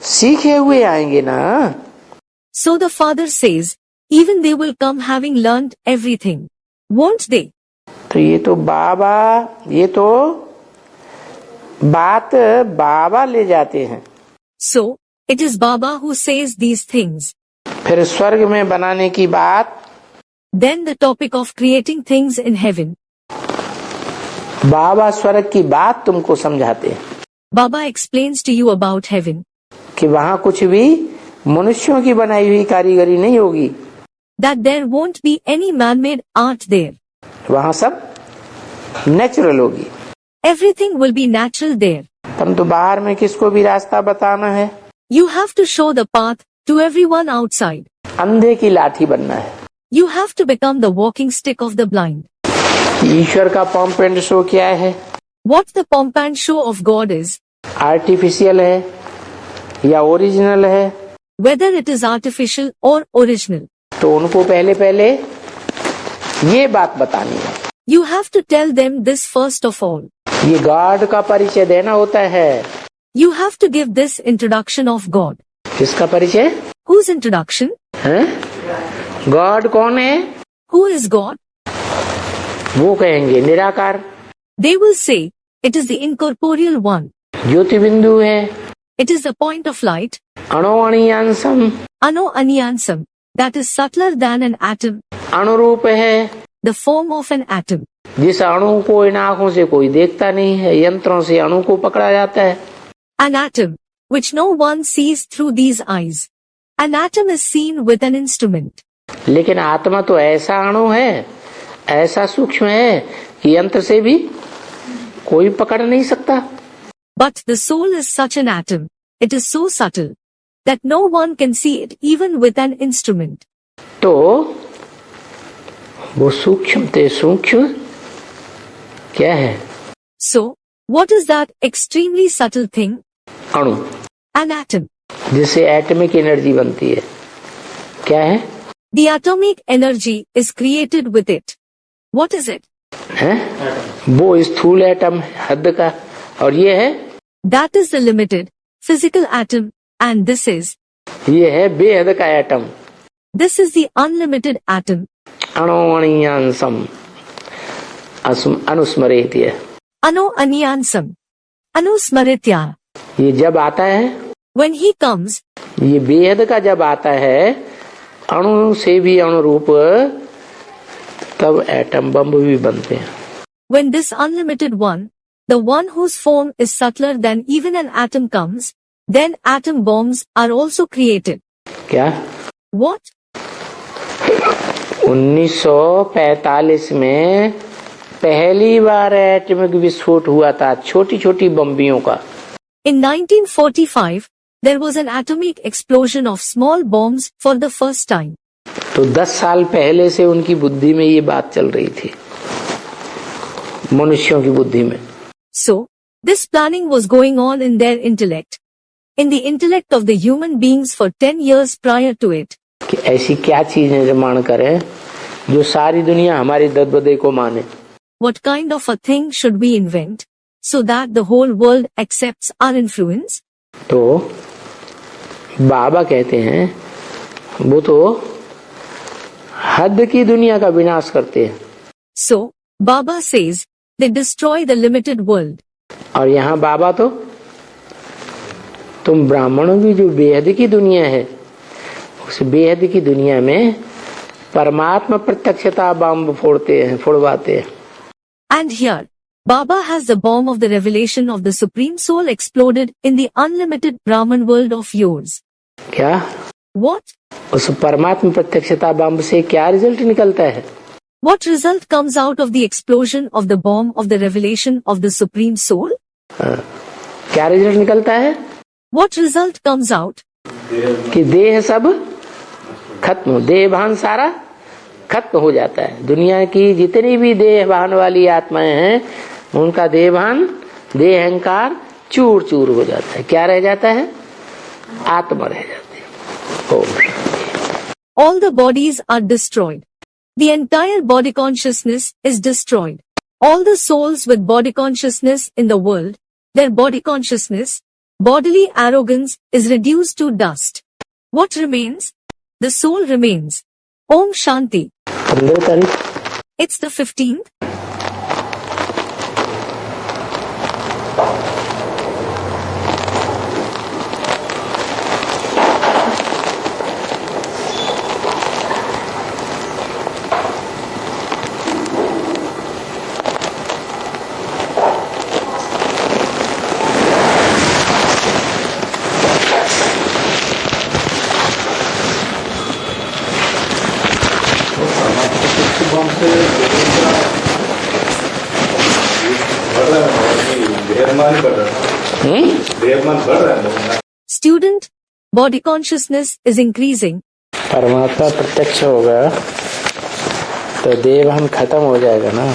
सीखे हुए आएंगे ना। So the father says, even they will come having learned everything, won't they? तो ये तो बात बाबा ले जाते हैं। So, it is Baba who says these things. फिर स्वर्ग में बनाने की बात, Then the topic of creating things in heaven. बाबा स्वर्ग की बात तुमको समझाते हैं Baba explains to you about heaven. कि वहाँ कुछ भी मनुष्यों की बनाई हुई कारीगरी नहीं होगी। That there won't be any man-made art there. वहाँ सब नेचुरल होगी। Everything will be natural there. परंतु बाहर में किसको भी रास्ता बताना है। You have to show the path to everyone outside. अंधे की लाठी बनना है। You have to become the walking stick of the blind. ईश्वर का पॉम्प एंड शो क्या है? What the pomp and show of God is, artificial है या ओरिजिनल है? whether it is artificial or original. तो उनको पहले ये बात बतानी है। You have to tell them this first of all. ये गॉड का परिचय देना होता है। You have to give this introduction of God. किसका परिचय? Whose introduction? हैं? गॉड कौन है? Who is God? वो कहेंगे निराकार। They will say, it is the incorporeal one. ज्योति बिंदु है। It is the point of light. अणुअणियांसम। Ano Anyansam. That is subtler than an atom. अणुरूप है। The form of an atom. जिस अणु को इन आँखों से कोई देखता नहीं है, यंत्रों से अणु को पकड़ा जाता है। An atom, which no one sees through these eyes. An atom is seen with an instrument. लेकिन आत्मा तो ऐसा अणु है, ऐसा सूक्ष्म है कि यंत्र से भी कोई पकड़ नहीं सकता। But the soul is such an atom. It is so subtle that no one can see it even with an instrument. तो वो सूक्ष्म ते सूक्ष्म क्या है? So, what is that extremely subtle thing? अणु। An atom. जिससे एटमिक एनर्जी बनती है। क्या है? The atomic energy is created with it. What is it? है? वो स्थूल एटम हद का, और ये है? That is the limited, physical atom, and this is? ये है बेहद का atom. This is the unlimited atom. अणुअणियांसम अनुस्मरेत्य। Ano Anyansam. Anusmaritya. ये जब आता है, When he comes, ये बेहद का जब आता है, अणु से भी अणुरूप, तब एटम बम भी बनते हैं। when this unlimited one, the one whose form is subtler than even an atom comes, then atom bombs are also created. क्या? What? 1945 में पहली बार एटमिक विस्फोट हुआ था, छोटी छोटी बम्बियों का। In 1945, there was an atomic explosion of small bombs for the first time. तो 10 साल पहले से उनकी बुद्धि में ये बात चल रही थी, मनुष्यों की बुद्धि में। So, this planning was going on in their intellect, in the intellect of the human beings for 10 years prior to it. कि ऐसी क्या चीज निर्माण करें जो सारी दुनिया हमारी दबदबे को माने। What kind of a thing should we invent, so that the whole world accepts our influence? तो बाबा कहते हैं वो तो हद की दुनिया का विनाश करते हैं। So, Baba says, they destroy the limited world. और यहाँ बाबा तो तुम ब्राह्मणों की जो बेहद की दुनिया है, उस बेहद की दुनिया में परमात्मा प्रत्यक्षता बम फोड़वाते हैं। And here, Baba has the bomb of the revelation of the Supreme Soul exploded in the unlimited Brahman world of yours. क्या? What? उस परमात्मा प्रत्यक्षता बम से क्या रिजल्ट निकलता है? What result comes out of the explosion of the bomb of the revelation of the Supreme Soul? क्या result निकलता है? What result comes out? कि देह सब खत्म, देह भान सारा खत्म हो जाता है। दुनिया की जितनी भी देहभान वाली आत्माएं हैं उनका देहभान, देह अहंकार चूर चूर हो जाता है। क्या रह जाता है? आत्मा रह जाती है। ओम। All the bodies are destroyed. The entire body consciousness is destroyed. All the souls with body consciousness in the world, their body consciousness, bodily arrogance is reduced to dust. What remains? The soul remains. Om Shanti. 15 तारीख। It's the 15th. Student, body consciousness is increasing. परमात्मा प्रत्यक्ष होगा तो देहभान खत्म हो जाएगा ना।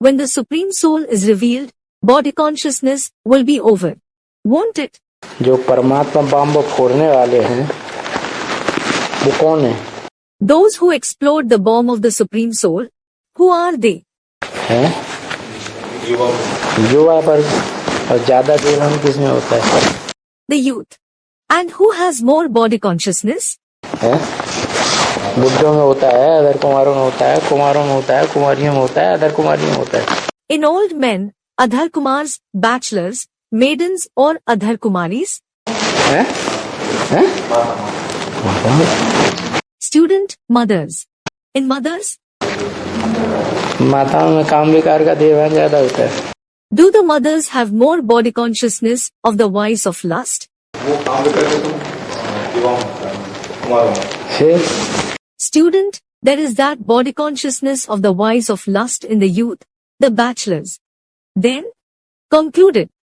When the Supreme Soul is revealed, body consciousness will be over. Won't it? जो परमात्मा बम फोड़ने वाले हैं वो कौन है? Those who explode the bomb of the Supreme Soul, who are they? हैं? युवा पर। और ज्यादा देहभान किसमें होता है? The youth. And who has more body consciousness? है? बुद्धों में होता है, अदर कुमारों में होता है, कुमारों में होता है, कुमारियों में होता है, अदर कुमारियों में होता है। In old men, Adhar Kumars, bachelors, maidens or Adhar Kumaris? हैं? हैं? Student, mothers. In mothers? माताओं में काम विकार का देहभान ज्यादा होता है। Do the mothers have more body consciousness of the vice of lust? Student, there is that body consciousness of the vice of lust in the youth, the bachelors. Then, concluded,